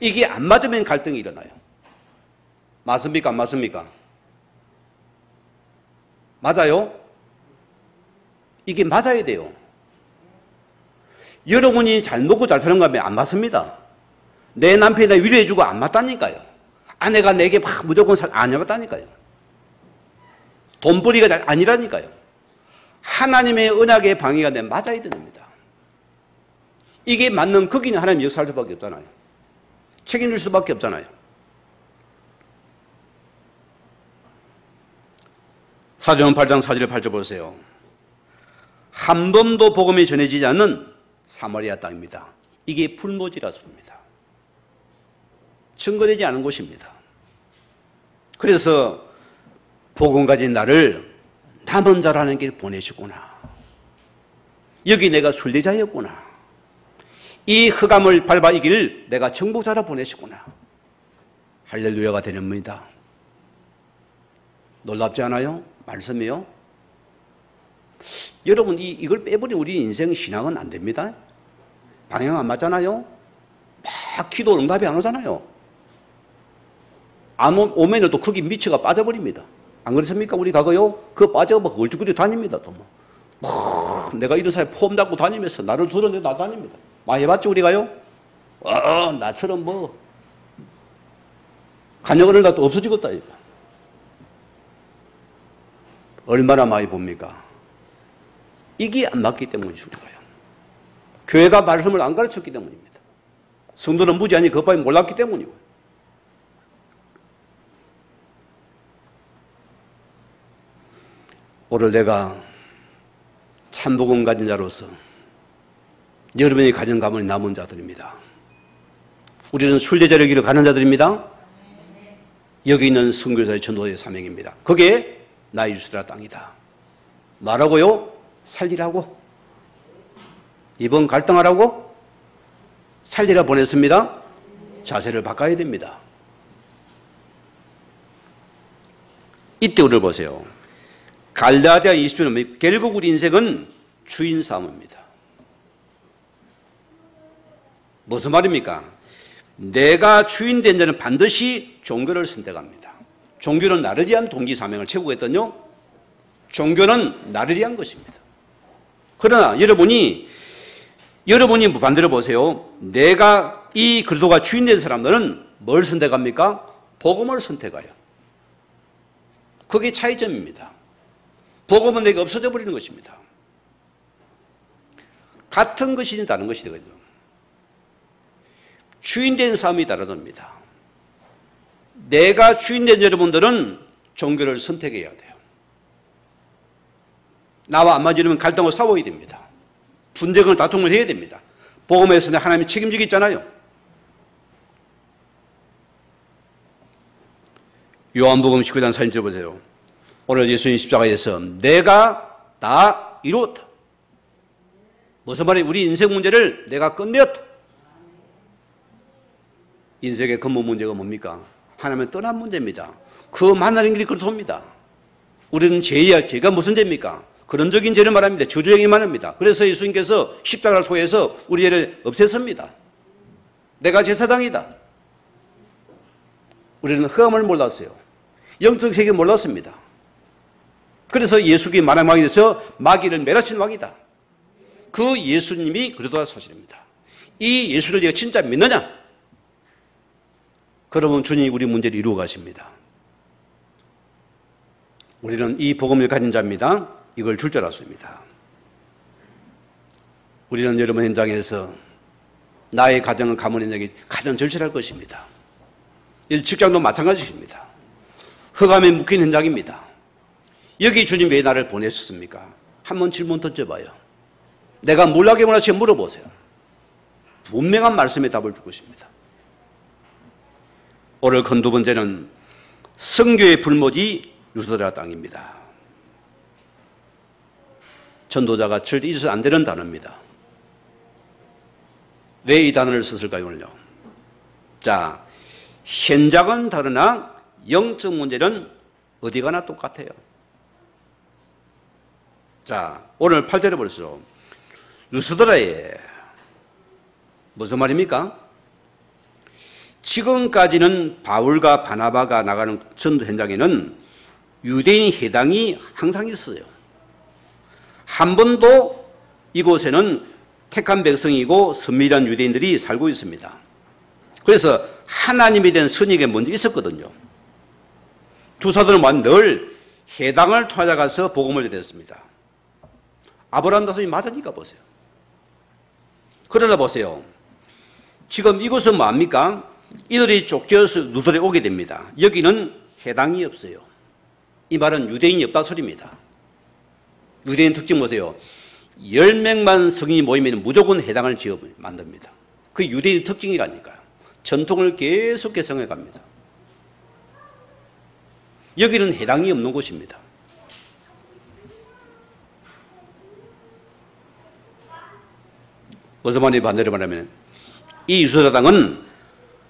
이게 안 맞으면 갈등이 일어나요. 맞습니까? 안 맞습니까? 맞아요? 이게 맞아야 돼요. 여러분이 잘 먹고 잘 사는 거면 안 맞습니다. 내 남편이 나 위로해주고 안 맞다니까요. 아내가 내게 막 무조건 안 맞다니까요. 돈벌이가 잘 아니라니까요. 하나님의 언약의 방해가 내 맞아야 됩니다. 이게 맞는 거기는 하나님 역사할 수밖에 없잖아요. 책임질 수밖에 없잖아요. 사도행전 8장 4절에 8절 보세요. 한 번도 복음이 전해지지 않는 사마리아 땅입니다. 이게 불모지라 소리입니다. 증거되지 않은 곳입니다. 그래서 복음 가진 나를 남은 자라는 게 보내시구나. 여기 내가 순례자였구나. 이 흑암을 밟아 이길 내가 정복자라 보내시구나. 할렐루야가 되는 겁니다. 놀랍지 않아요? 말씀이요? 여러분 이걸 빼버리면 우리 인생 신앙은 안 됩니다. 방향 안 맞잖아요? 막 기도 응답이 안 오잖아요. 안 오면 또 거기 미쳐가 빠져버립니다. 안 그렇습니까? 우리 과거요? 그거 빠져 막 얼죽거리 다닙니다. 또 내가 이런 사회 폼 잡고 다니면서 나를 드러내 나다닙니다. 많이 해봤지 우리가요? 나처럼 뭐 간역을 다 또 없어지겠다 이거. 얼마나 많이 봅니까? 이게 안 맞기 때문이죠. 교회가 말씀을 안 가르쳤기 때문입니다. 성도는 무지하니 그것밖에 몰랐기 때문이고. 오늘 내가 참복음 가진 자로서 여러분이 가진 가문이 남은 자들입니다. 우리는 순례자의 길을 가는 자들입니다. 여기 있는 선교사의 전도의 사명입니다. 그게 나의 유스라 땅이다. 말하고요? 살리라고? 이번 갈등하라고? 살리라 보냈습니다. 자세를 바꿔야 됩니다. 이때 우리를 보세요. 갈라디아 20절은 결국 우리 인생은 주인 싸움입니다. 무슨 말입니까? 내가 주인 된 자는 반드시 종교를 선택합니다. 종교는 나를 위한 동기 사명을 채우고 했더니요. 종교는 나를 위한 것입니다. 그러나 여러분이 반대로 보세요. 내가 이 그리스도가 주인 된 사람들은 뭘 선택합니까? 복음을 선택해요. 그게 차이점입니다. 복음은 내가 없어져 버리는 것입니다. 같은 것이니 다른 것이 되거든요. 주인된 삶이 다르답니다. 내가 주인된 여러분들은 종교를 선택해야 돼요. 나와 안 맞으면 갈등하고 싸워야 됩니다. 분쟁을 다툼을 해야 됩니다. 복음에서는 하나님이 책임지고 있잖아요. 요한복음 19장 40절 보세요. 오늘 예수님 십자가에서 내가 다 이루었다. 무슨 말이에요? 우리 인생 문제를 내가 끝내었다. 인생의 근본 문제가 뭡니까? 하나님을 떠난 문제입니다. 그 만나는 길이 그렇습니다. 우리는 죄가 무슨 죄입니까? 근원적인 죄를 말합니다. 저주행위 말합니다. 그래서 예수님께서 십자가를 통해서 우리 죄를 없애습니다. 내가 제사장이다. 우리는 흑암을 몰랐어요. 영적 세계를 몰랐습니다. 그래서 예수님이 만왕의 왕이 돼서 마귀를 멸하신 왕이다. 그 예수님이 그리스도가 사실입니다. 이 예수를 내가 진짜 믿느냐? 그러면 주님이 우리 문제를 이루어 가십니다. 우리는 이 복음을 가진 자입니다. 이걸 줄 줄 알았습니다. 우리는 여러분 현장에서 나의 가정은 가문 현장이 가장 절실할 것입니다. 이 직장도 마찬가지입니다. 흑암에 묶인 현장입니다. 여기 주님 왜 나를 보내셨습니까? 한번 질문 던져봐요. 내가 몰라게 원하시 물어보세요. 분명한 말씀에 답을 줄 것입니다. 오늘 큰 두 번째는 선교의 불모지 유스드라 땅입니다. 전도자가 절대 잊어서 안 되는 단어입니다. 왜 이 단어를 썼을까요, 오늘요? 자, 현장은 다르나 영적 문제는 어디 가나 똑같아요. 자, 오늘 8절에 볼수록 루스드라에 무슨 말입니까? 지금까지는 바울과 바나바가 나가는 전도 현장에는 유대인 해당이 항상 있어요. 한 번도 이곳에는 택한 백성이고 선밀한 유대인들이 살고 있습니다. 그래서 하나님에 대한 선익에 먼저 있었거든요. 두 사도는 늘 해당을 찾아가서 복음을 전했습니다. 아브라함 다섯이 맞으니까 보세요. 그러나 보세요. 지금 이곳은 뭡니까? 이들이 쫓겨서 루들에 오게 됩니다. 여기는 해당이 없어요. 이 말은 유대인이 없다 소리입니다. 유대인 특징 보세요. 10명만 성인이 모이면 무조건 해당을 지어 만듭니다. 그게 유대인 특징이라니까요. 전통을 계속 개성해 갑니다. 여기는 해당이 없는 곳입니다. 무슨 말이 반대로 말하면 이 유수사당은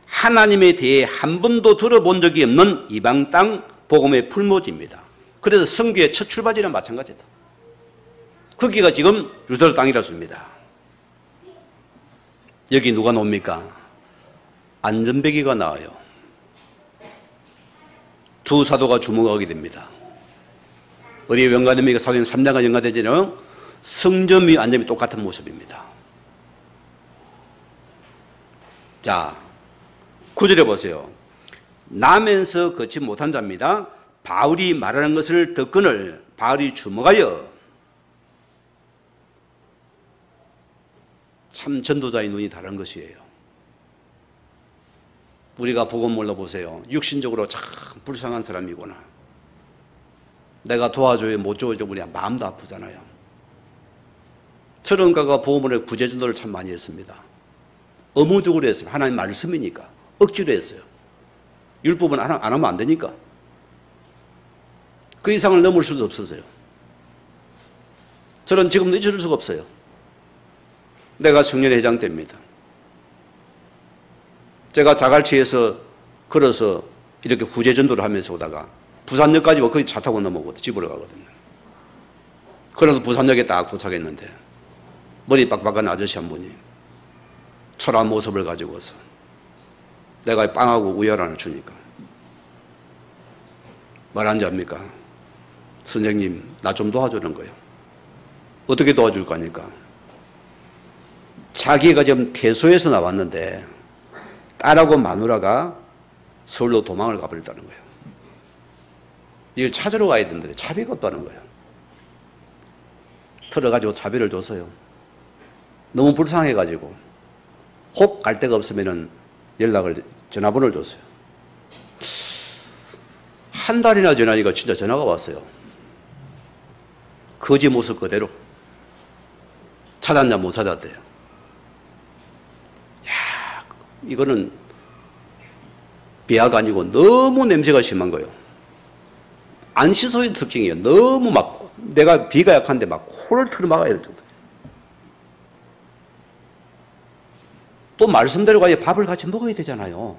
하나님에 대해 한 번도 들어본 적이 없는 이방 땅 복음의 풀모지입니다. 그래서 선교의 첫 출발지랑 마찬가지다. 거기가 지금 유수사 땅이라습니다. 여기 누가 놉니까? 안전배기가 나와요. 두 사도가 주목하게 됩니다. 어디에 연관됩니까? 사도행 3장과 연관되잖아요. 성점이 안점이 똑같은 모습입니다. 자, 9절에 보세요. 나면서 걷지 못한 자입니다. 바울이 말하는 것을 듣거늘 바울이 주목하여 참 전도자의 눈이 다른 것이에요. 우리가 복음 몰라보세요. 육신적으로 참 불쌍한 사람이구나. 내가 도와줘야 못 도와줘 우리 마음도 아프잖아요. 저런가가 복음을 구제전도를 참 많이 했습니다. 의무적으로 했어요. 하나님 말씀이니까. 억지로 했어요. 율법은 안 하면 안 되니까. 그 이상을 넘을 수도 없었어요. 저는 지금도 잊을 수가 없어요. 내가 청년회장 때입니다. 제가 자갈치에서 걸어서 이렇게 구제전도를 하면서 오다가 부산역까지 거기 차 타고 넘어오거든요. 집으로 가거든요. 그래서 부산역에 딱 도착했는데 머리 빡빡한 아저씨 한 분이 초라한 모습을 가지고서 내가 빵하고 우유 하나 주니까 말한지 압니까? 선생님 나 좀 도와주는 거예요. 어떻게 도와줄 거니까 자기가 지금 태소에서 나왔는데 딸하고 마누라가 서울로 도망을 가버렸다는 거예요. 이걸 찾으러 가야 되는데 차비가 없다는 거예요. 들어가지고 차비를 줬어요. 너무 불쌍해가지고 혹 갈 데가 없으면 전화번호를 줬어요. 한 달이나 지나니까 진짜 전화가 왔어요. 거지 모습 그대로. 찾았냐 못 찾았대요. 야, 이거는 비하가 아니고 너무 냄새가 심한 거예요. 안 씻어야 특징이에요. 너무 막 내가 비가 약한데 막 코를 틀어막아야 될 정도. 또 말씀대로 가야 밥을 같이 먹어야 되잖아요.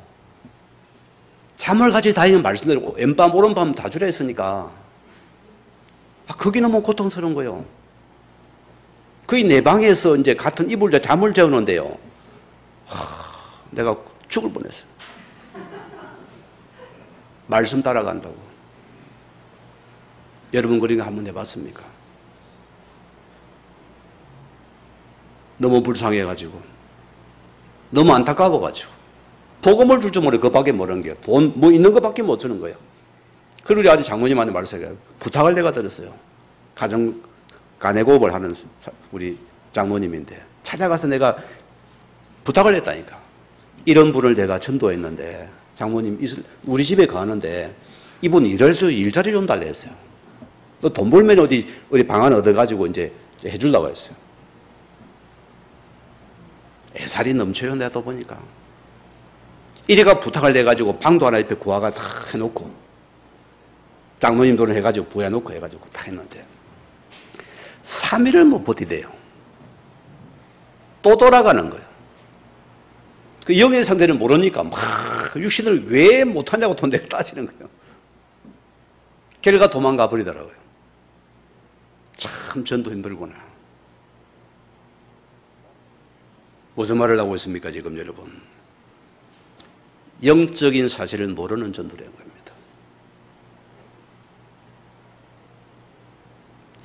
잠을 같이 다니는 말씀대로 왼밤 오른밤 다 주라 했으니까 그게 너무 고통스러운 거예요. 거의 내 방에서 이제 같은 이불 잠을 재우는데요. 내가 죽을 뻔했어요. 말씀 따라간다고. 여러분 그런 거 한번 해봤습니까? 너무 불쌍해가지고 너무 안타까워가지고 복음을 줄 줄 모르고 그밖에 모르는 거예요. 돈 뭐 있는 것밖에 못 주는 거예요. 그리고 우리 아주 장모님한테 말했어요. 부탁을 내가 드렸어요. 가정 가내고업을 하는 우리 장모님인데 찾아가서 내가 부탁을 했다니까. 이런 분을 내가 전도했는데 장모님 우리 집에 가는데 이분 일자리 좀 달래 했어요. 너 돈 벌면 어디 방 하나 얻어가지고 이제 해주려고 했어요. 애살이 넘쳐요. 내가 또 보니까. 이래가 부탁을 내가지고 방도 하나 옆에 구화가 다 해놓고 장로님 돈을 해가지고 부여놓고 해가지고 다 했는데 3일을 못 버티대요. 또 돌아가는 거예요. 그 영의 상태를 모르니까 막 육신을 왜 못하냐고 돈내고 따지는 거예요. 결과 도망가 버리더라고요. 참 전도 힘들구나. 무슨 말을 하고 있습니까 지금 여러분? 영적인 사실을 모르는 전도라는 겁니다.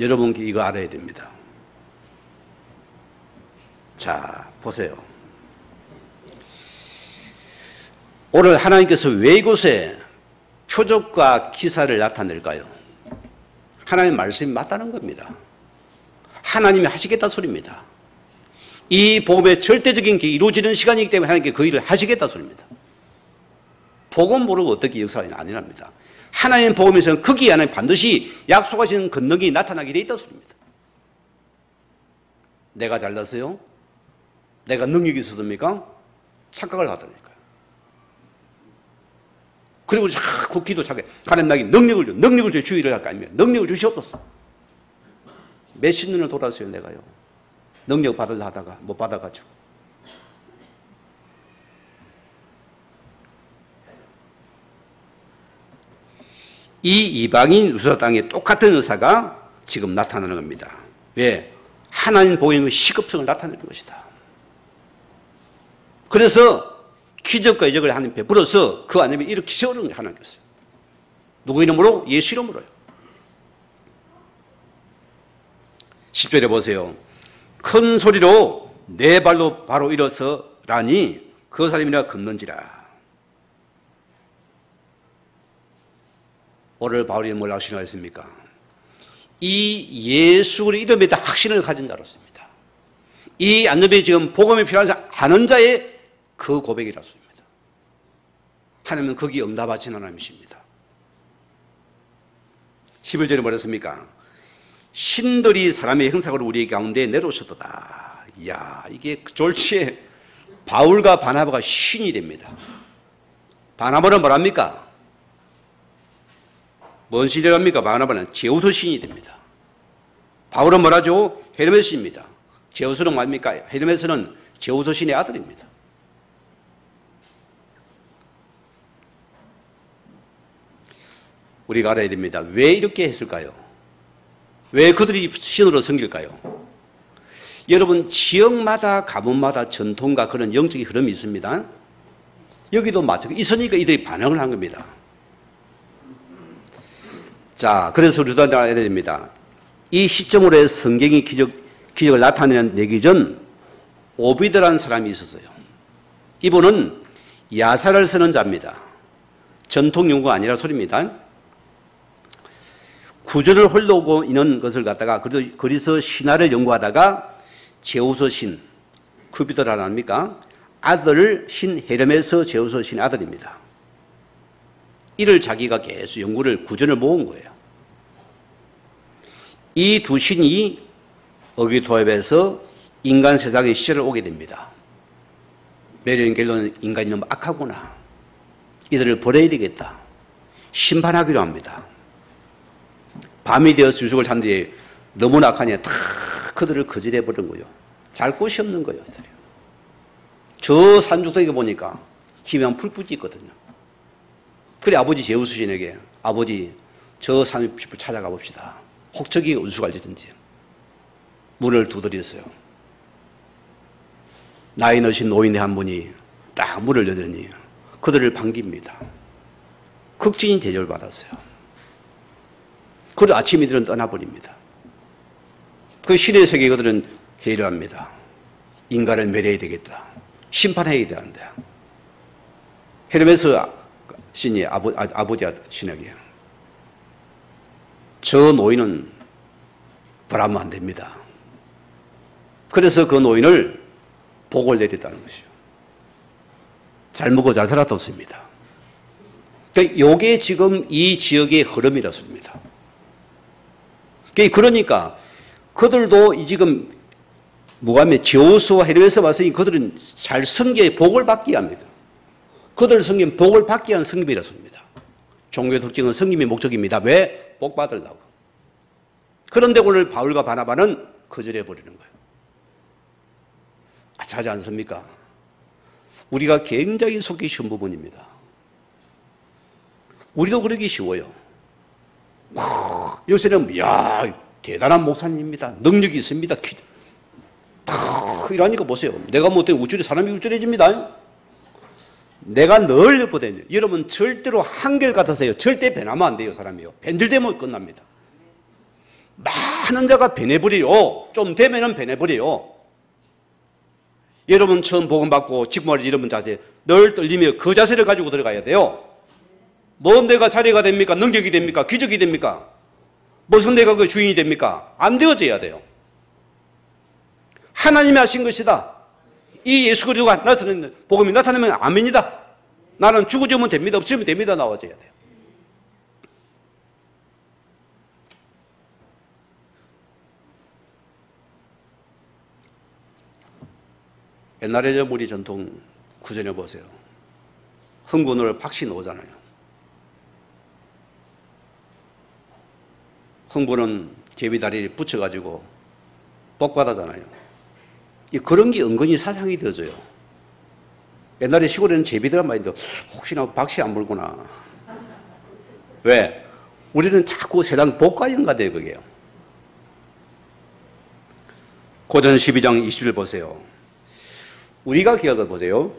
여러분 이거 알아야 됩니다. 자, 보세요. 오늘 하나님께서 왜 이곳에 표적과 기사를 나타낼까요? 하나님의 말씀이 맞다는 겁니다. 하나님이 하시겠다 소리입니다. 이 복음의 절대적인 게 이루어지는 시간이기 때문에 하나님께 그 일을 하시겠다 소리입니다. 복음 모르고 어떻게 역사가 아니랍니다. 하나님 복음에서는 거기 안에 반드시 약속하시는 권능이 나타나게 돼 있다 소리입니다. 내가 잘났어요? 내가 능력이 있었습니까? 착각을 하다니까요. 그리고 자꾸 기도 차게 하나님 나에게 능력을 줘 주의를 할 거 아닙니까? 능력을 주시옵소서. 몇십 년을 돌았어요 내가요. 능력 받으려 하다가 못 받아가지고. 이 이방인 유수사 땅에 똑같은 의사가 지금 나타나는 겁니다. 왜? 하나님 복음의 시급성을 나타내는 것이다. 그래서 기적과 이적을 하나님 베풀어서 그 안에 일으키기 세우는 게 하나님께서요. 누구 이름으로? 예수 이름으로요. 10절에 보세요. 큰 소리로 네 발로 바로 일어서라니 그 사람이나 걷는지라. 오늘 바울이 뭘 확신하였습니까? 이 예수의 이름에 대한 확신을 가진 자로서입니다. 이 안전이 지금 복음이 필요한 자 아는 자의 그 고백이라서입니다. 하나님은 거기에 응답하신 하나님이십니다. 11절에 뭐랬습니까? 신들이 사람의 형상으로 우리 가운데 내려오셨도다. 이야, 이게 졸지에 바울과 바나바가 신이 됩니다. 바나바는 뭐랍니까? 뭔 신이 됩니까? 바나바는 제우스 신이 됩니다. 바울은 뭐라죠? 헤르메스입니다. 제우스는 뭡니까? 헤르메스는 제우스 신의 아들입니다. 우리가 알아야 됩니다. 왜 이렇게 했을까요? 왜 그들이 신으로 섬길까요? 여러분, 지역마다 가문마다 전통과 그런 영적인 흐름이 있습니다. 여기도 마찬가지 있으니까 이들이 반응을 한 겁니다. 자, 그래서 우리도 알아야 됩니다. 이 시점으로 해서 성경이 기적을 나타내는 내기 전 오비드라는 사람이 있었어요. 이분은 야사를 쓰는 자입니다. 전통 연구가 아니라 소리입니다. 구절을 홀로고 있는 것을 갖다가 그리스 신화를 연구하다가 제우스 신, 쿠비드라는 아닙니까? 아들을 신 헤르메스 제우스 신의 아들입니다. 이를 자기가 계속 연구를 구절을 모은 거예요. 이 두 신이 의기투합해서 인간 세상의 시절을 오게 됩니다. 메리엔겔로는 인간이 너무 악하구나. 이들을 버려야 되겠다. 심판하기로 합니다. 밤이 되어서 유속을 탄 뒤에 너무나 악하니 다 그들을 거절해버린 거예요. 잘 곳이 없는 거예요. 저 산중턱에 보니까 희미한 불빛이 있거든요. 그래 아버지 제우스 신에게 아버지 저 산불 찾아가 봅시다. 혹 저기 운수가 알지든지 문을 두드렸어요. 나이 드신 노인의 한 분이 딱 문을 열더니 그들을 반깁니다. 극진히 대접을 받았어요. 그리고 아침 이들은 떠나버립니다. 그 신의 세계 그들은 회의를 합니다. 인간을 멸해야 되겠다. 심판해야 되는데. 헤르메스 신이 아버지 신에게 저 노인은 벌하면 안 됩니다. 그래서 그 노인을 복을 내렸다는 것이죠. 잘 먹고 잘 살았었습니다. 이게 지금 이 지역의 흐름이라서입니다. 그러니까 그들도 지금 무감의 제우스와 헤르메스 왔으니 그들은 잘 섬기에 복을 받기 합니다. 그들 섬기면 복을 받기 위한 섬김이라서입니다. 종교의 특징은 섬김의 목적입니다. 왜? 복 받으려고. 그런데 오늘 바울과 바나바는 거절해버리는 거예요. 아차하지 않습니까? 우리가 굉장히 속기 쉬운 부분입니다. 우리도 그러기 쉬워요. 요새는 대단한 목사님입니다. 능력이 있습니다. 이러니까 보세요. 내가 못해 우쭐해 사람이 우쭐해집니다. 내가 늘 보대요. 여러분 절대로 한결 같아서요. 절대 변하면 안 돼요. 사람이요. 변질되면 끝납니다. 많은 자가 변해버려요. 좀 되면은 변해버려요. 여러분 처음 복음 받고 직무할 이런 자세 늘 떨리며 그 자세를 가지고 들어가야 돼요. 뭐 내가 자리가 됩니까? 능력이 됩니까? 기적이 됩니까? 무슨 내가 그 주인이 됩니까? 안 되어져야 돼요. 하나님이 하신 것이다. 이 예수 그리스도가 나타내는 복음이 나타나면 아멘이다. 나는 죽어지면 됩니다. 없으면 됩니다. 나와줘야 돼요. 옛날에 우리 전통 구전해 보세요. 흥분을 박씨 놓잖아요. 흥분은 제비다리에 붙여가지고 복받아잖아요. 그런 게 은근히 사상이 되어져요. 옛날에 시골에는 제비들한 말인데 혹시나 박씨 안 물구나. 왜? 우리는 자꾸 세상 복과 연관돼요. 그게요. 고전 12장 20절 보세요. 우리가 기억해 보세요.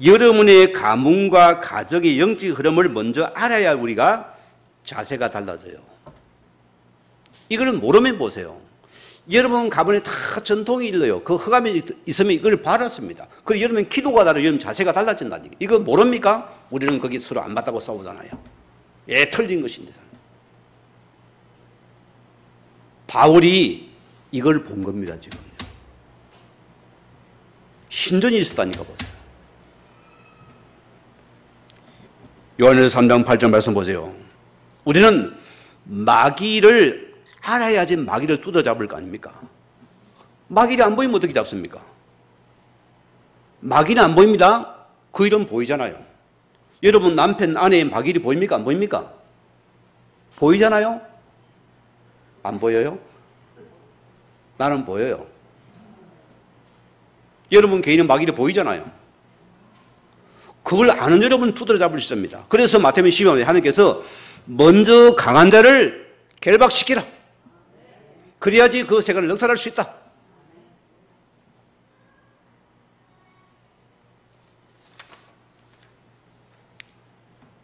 여러분의 가문과 가족의 영적 흐름을 먼저 알아야 우리가 자세가 달라져요. 이거는 모르면 보세요. 여러분 가문에 다 전통이 일러요. 그 흑암이 있으면 이걸 받았습니다. 그리고 여러분 기도가 다르고 여러분 자세가 달라진다니까. 이거 모릅니까? 우리는 거기 서로 안 맞다고 싸우잖아요. 틀린 것인데. 바울이 이걸 본 겁니다. 지금요. 신전이 있었다니까 보세요. 요한일서 3장 8절 말씀 보세요. 우리는 마귀를 알아야지 마귀를 뜯어잡을 거 아닙니까? 마귀를 안 보이면 어떻게 잡습니까? 마귀는 안 보입니다. 그 일은 보이잖아요. 여러분 남편 아내의 마귀를 보입니까? 안 보입니까? 보이잖아요. 안 보여요? 나는 보여요. 여러분 개인은 마귀를 보이잖아요. 그걸 아는 여러분 두드려 잡을 수 있습니다. 그래서 마태복음 12장에 하나님께서 먼저 강한 자를 결박시키라. 그래야지 그 세간을 넉탈할 수 있다.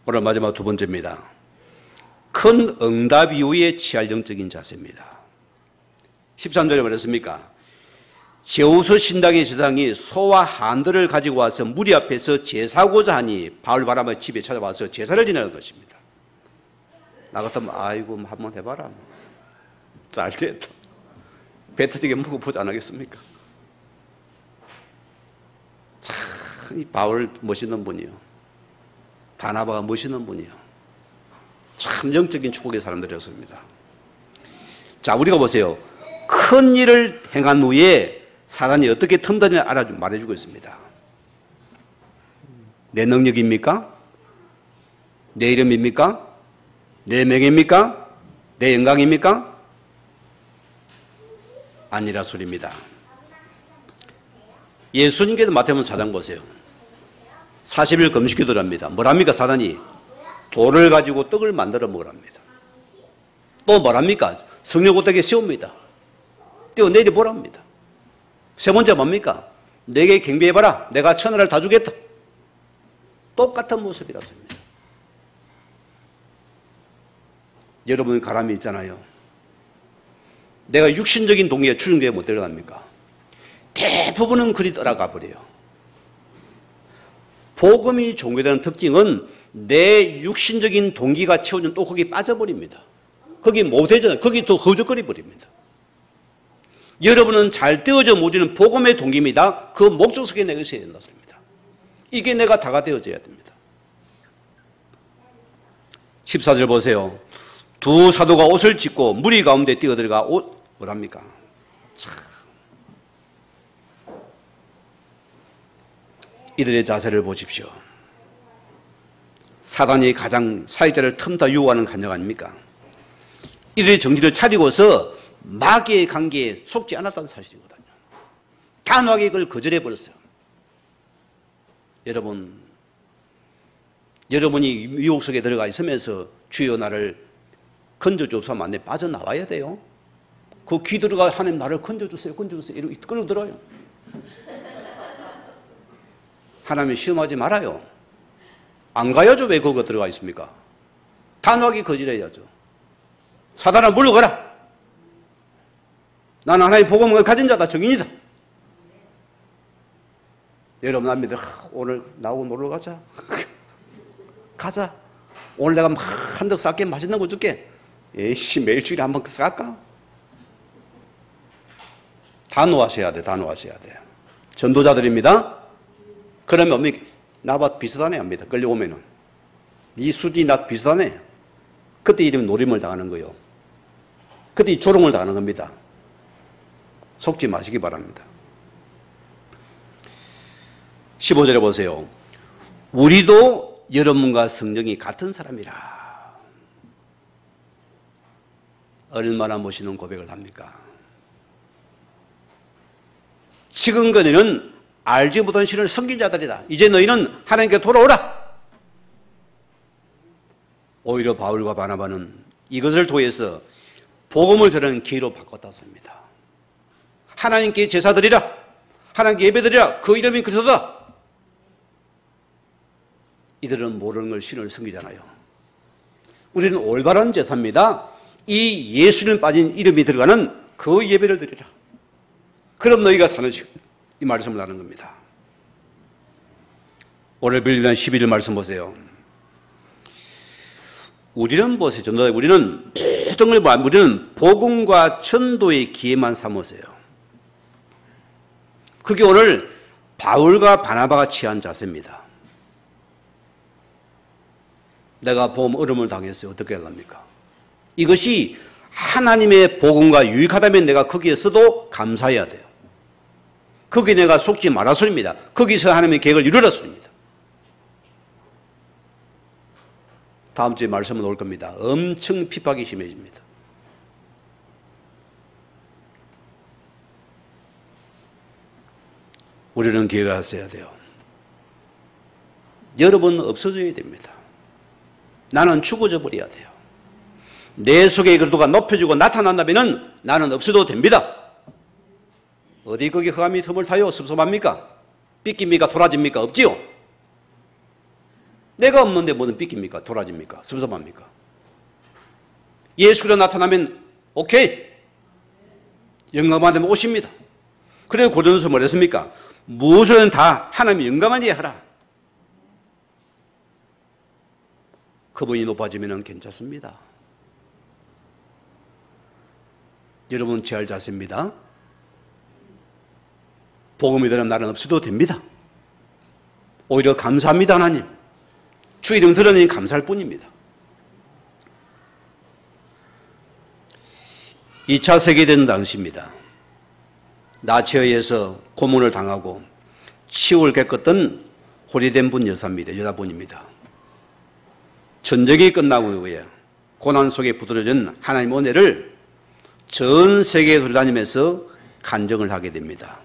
오늘 마지막 두 번째입니다. 큰 응답 이후에 취할 영적인 자세입니다. 13절에 말했습니까? 제우스 신당의 제사장이 소와 한들을 가지고 와서 무리 앞에서 제사하고자 하니 바울 바나바의 집에 찾아와서 제사를 지내는 것입니다. 나 같으면 아이고 한번 해봐라. 잘됐다. 배 터지게 먹어보지 않겠습니까? 참 이 바울 멋있는 분이요. 바나바가 멋있는 분이요. 참 영적인 축복의 사람들이었습니다. 자, 우리가 보세요. 큰 일을 행한 후에 사단이 어떻게 틈타는지 말해주고 있습니다. 내 능력입니까? 내 이름입니까? 내 명예입니까? 내 영광입니까? 아니라 소리입니다. 예수님께서 마태복음 4장 보세요. 40일 금식기도를 합니다. 뭐랍니까? 사단이 돌을 가지고 떡을 만들어 먹으랍니다. 또 뭐랍니까? 성령 옷되게 세웁니다. 뛰어내려 보랍니다. 세 번째 뭡니까? 내게 경배해봐라. 내가 천하를 다 주겠다. 똑같은 모습이라습니다. 여러분 가람이 있잖아요. 내가 육신적인 동기에 추종되어 못 데려갑니까? 대부분은 그리 따라가 버려요. 복음이 종교되는 특징은 내 육신적인 동기가 채워진 또 거기 빠져버립니다. 거기 못 되잖아요. 거기 또 허적거리 버립니다. 여러분은 잘 되어져 모지는 복음의 동기입니다. 그 목적 속에 내가 있어야 된다 소리입니다. 이게 내가 다가 되어져야 됩니다. 14절 보세요. 두 사도가 옷을 찢고 무리 가운데 뛰어들어가 뭐랍니까? 참. 이들의 자세를 보십시오. 사단이 가장 사역자를 틈타 유혹하는 간역 아닙니까? 이들의 정신을 차리고서 마귀의 관계에 속지 않았다는 사실이거든요. 단호하게 그걸 거절해 버렸어요. 여러분이 유혹 속에 들어가 있으면서 주여 나를 건져주옵소서 하면 안 돼. 빠져나와야 돼요. 그 귀 들어가 하나님 나를 건져주세요. 이렇게 끌어들어요. 하나님이 시험하지 말아요. 안 가야죠. 왜 거기 들어가 있습니까? 단호하게 거절해야죠. 사단아 물러가라. 나는 하나님의 복음을 가진 자다. 증인이다. 여러분 압니다. 오늘 나하고 놀러 가자. 가자. 오늘 내가 한턱 쌀게 맛있는 거 줄게. 에이씨 매일 주일에 한번 쌀까? 단호하셔야 돼. 단호하셔야 돼. 전도자들입니다. 그러면 나와 비슷하네 합니다. 끌려오면은 네 수준이 나 비슷하네. 그때 이러면 노림을 당하는 거예요. 그때 조롱을 당하는 겁니다. 속지 마시기 바랍니다. 15절에 보세요. 우리도 여러분과 성령이 같은 사람이라. 얼마나 멋있는 고백을 합니까? 지금껏 너희는 알지 못한 신을 섬긴 자들이다. 이제 너희는 하나님께 돌아오라. 오히려 바울과 바나바는 이것을 통해서 복음을 전하는 기회로 바꿨다 습니다. 하나님께 제사드리라. 하나님께 예배드리라. 그 이름이 그리스도다. 이들은 모르는 걸 신을 섬기잖아요. 우리는 올바른 제사입니다. 이 예수님 빠진 이름이 들어가는 그 예배를 드리라. 그럼 너희가 사는 이 말씀을 하는 겁니다. 오늘 빌리는 11일 말씀 보세요. 우리는 보세요. 전도자 우리는 모든 걸 봐. 우리는 복음과 전도의 기회만 삼으세요. 그게 오늘 바울과 바나바가 취한 자세입니다. 내가 복음 어려움을 당했어요. 어떻게 하랍니까? 이것이 하나님의 복음과 유익하다면 내가 거기에서도 감사해야 돼요. 거기 내가 속지 말았습니다. 거기서 하나님의 계획을 이루었습니다. 다음 주에 말씀은 올 겁니다. 엄청 핍박이 심해집니다. 우리는 기회가 있어야 돼요. 여러분 없어져야 됩니다. 나는 죽어져 버려야 돼요. 내 속에 그리스도가 높여지고 나타난다면 나는 없어도 됩니다. 어디 거기 흑암이 틈을 타요? 섭섭합니까? 삐깁니까? 도라집니까? 없지요? 내가 없는데 뭐는 삐깁니까? 도라집니까? 섭섭합니까? 예수가 나타나면 오케이. 영광 받으면 오십니다. 그래서 고린도서 뭐랬습니까? 무엇은 다 하나님의 영광을 위해 하라. 그분이 높아지면 괜찮습니다. 여러분 취할 자세입니다. 복음이 되는 날은 없어도 됩니다. 오히려 감사합니다. 하나님. 주 이름 들으니 감사할 뿐입니다. 2차 세계대전 당시입니다. 나치에 의해서 고문을 당하고 치욕을 겪었던 호리된 분 여자분입니다. 전쟁이 끝나고 후에 고난 속에 부드러진 하나님의 은혜를 전 세계에 돌아다니면서 간증을 하게 됩니다.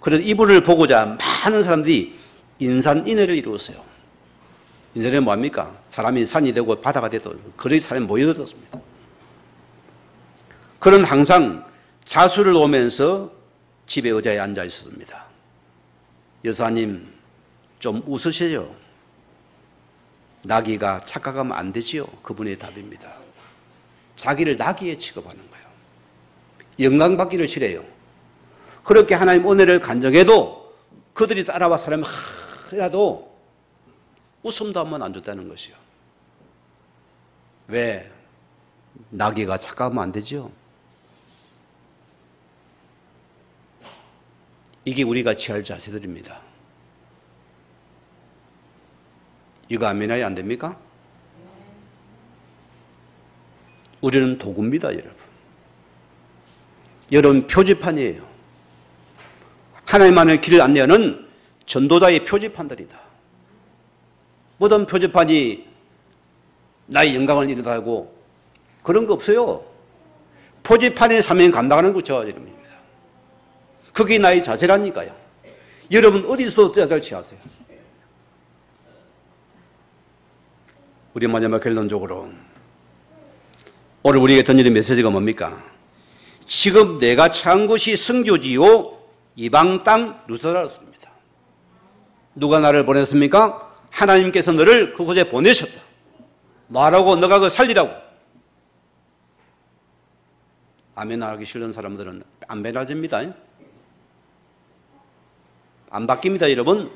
그래서 이분을 보고자 많은 사람들이 인산인해를 이루었어요. 인산은 뭐합니까? 사람이 산이 되고 바다가 되도 그런 사람이 모여들었습니다. 그는 항상 자수를 오면서 집에 의자에 앉아 있었습니다. 여사님 좀 웃으세요. 나귀가 착각하면 안 되지요. 그분의 답입니다. 자기를 나귀에 취급하는 거예요. 영광받기를 싫어해요. 그렇게 하나님 은혜를 간증해도 그들이 따라와 사람이 하나도 웃음도 한번 안 줬다는 것이요. 왜? 나귀가 착각하면 안 되죠. 이게 우리가 취할 자세들입니다. 이거 안 믿나요? 안 됩니까? 우리는 도구입니다, 여러분. 여러분 표지판이에요. 하나님만의 길을 안내하는 전도자의 표지판들이다. 모든 표지판이 나의 영광을 이루다고 그런 거 없어요. 표지판의 사명 감당하는 거 저와 여러분입니다. 그게 나의 자세라니까요. 여러분 어디서 자세를 취하세요? 우리 마지막 결론적으로 오늘 우리에게 던지는 메시지가 뭡니까? 지금 내가 처한 곳이 성교지요 이방 땅 루스드라였습니다. 누가 나를 보냈습니까? 하나님께서 너를 그곳에 보내셨다. 말하고 너가 그걸 살리라고. 아멘 하기 싫은 사람들은 안 변화집니다. 안 바뀝니다, 여러분.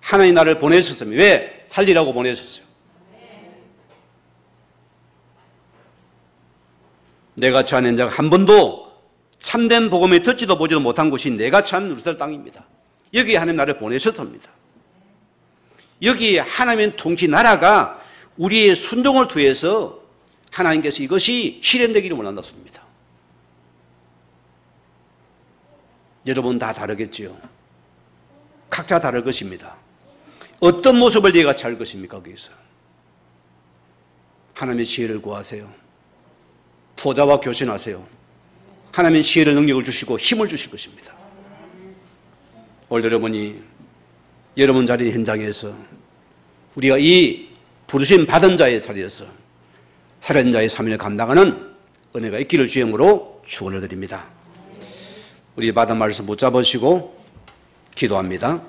하나님 나를 보내셨습니다. 왜? 살리라고 보내셨어요. 내가 처한 현장 한 번도 참된 복음에 듣지도 보지도 못한 곳이 내가 처한 루스들 땅입니다. 여기에 하나님 나를 보내셨습니다. 여기에 하나님의 통치 나라가 우리의 순종을 통해서 하나님께서 이것이 실현되기를 원한다습니다. 여러분 다 다르겠지요. 각자 다를 것입니다. 어떤 모습을 내가 찰 것입니까? 거기서 하나님의 지혜를 구하세요. 부자와 교신하세요. 하나님의 지혜를 능력을 주시고 힘을 주실 것입니다. 오늘 여러분이 여러분 자리 현장에서 우리가 이 부르심 받은 자의 자리에서 살아있는 자의 사명을 감당하는 은혜가 있기를 주임으로 축원을 드립니다. 우리 받은 말씀 붙잡으시고 기도합니다.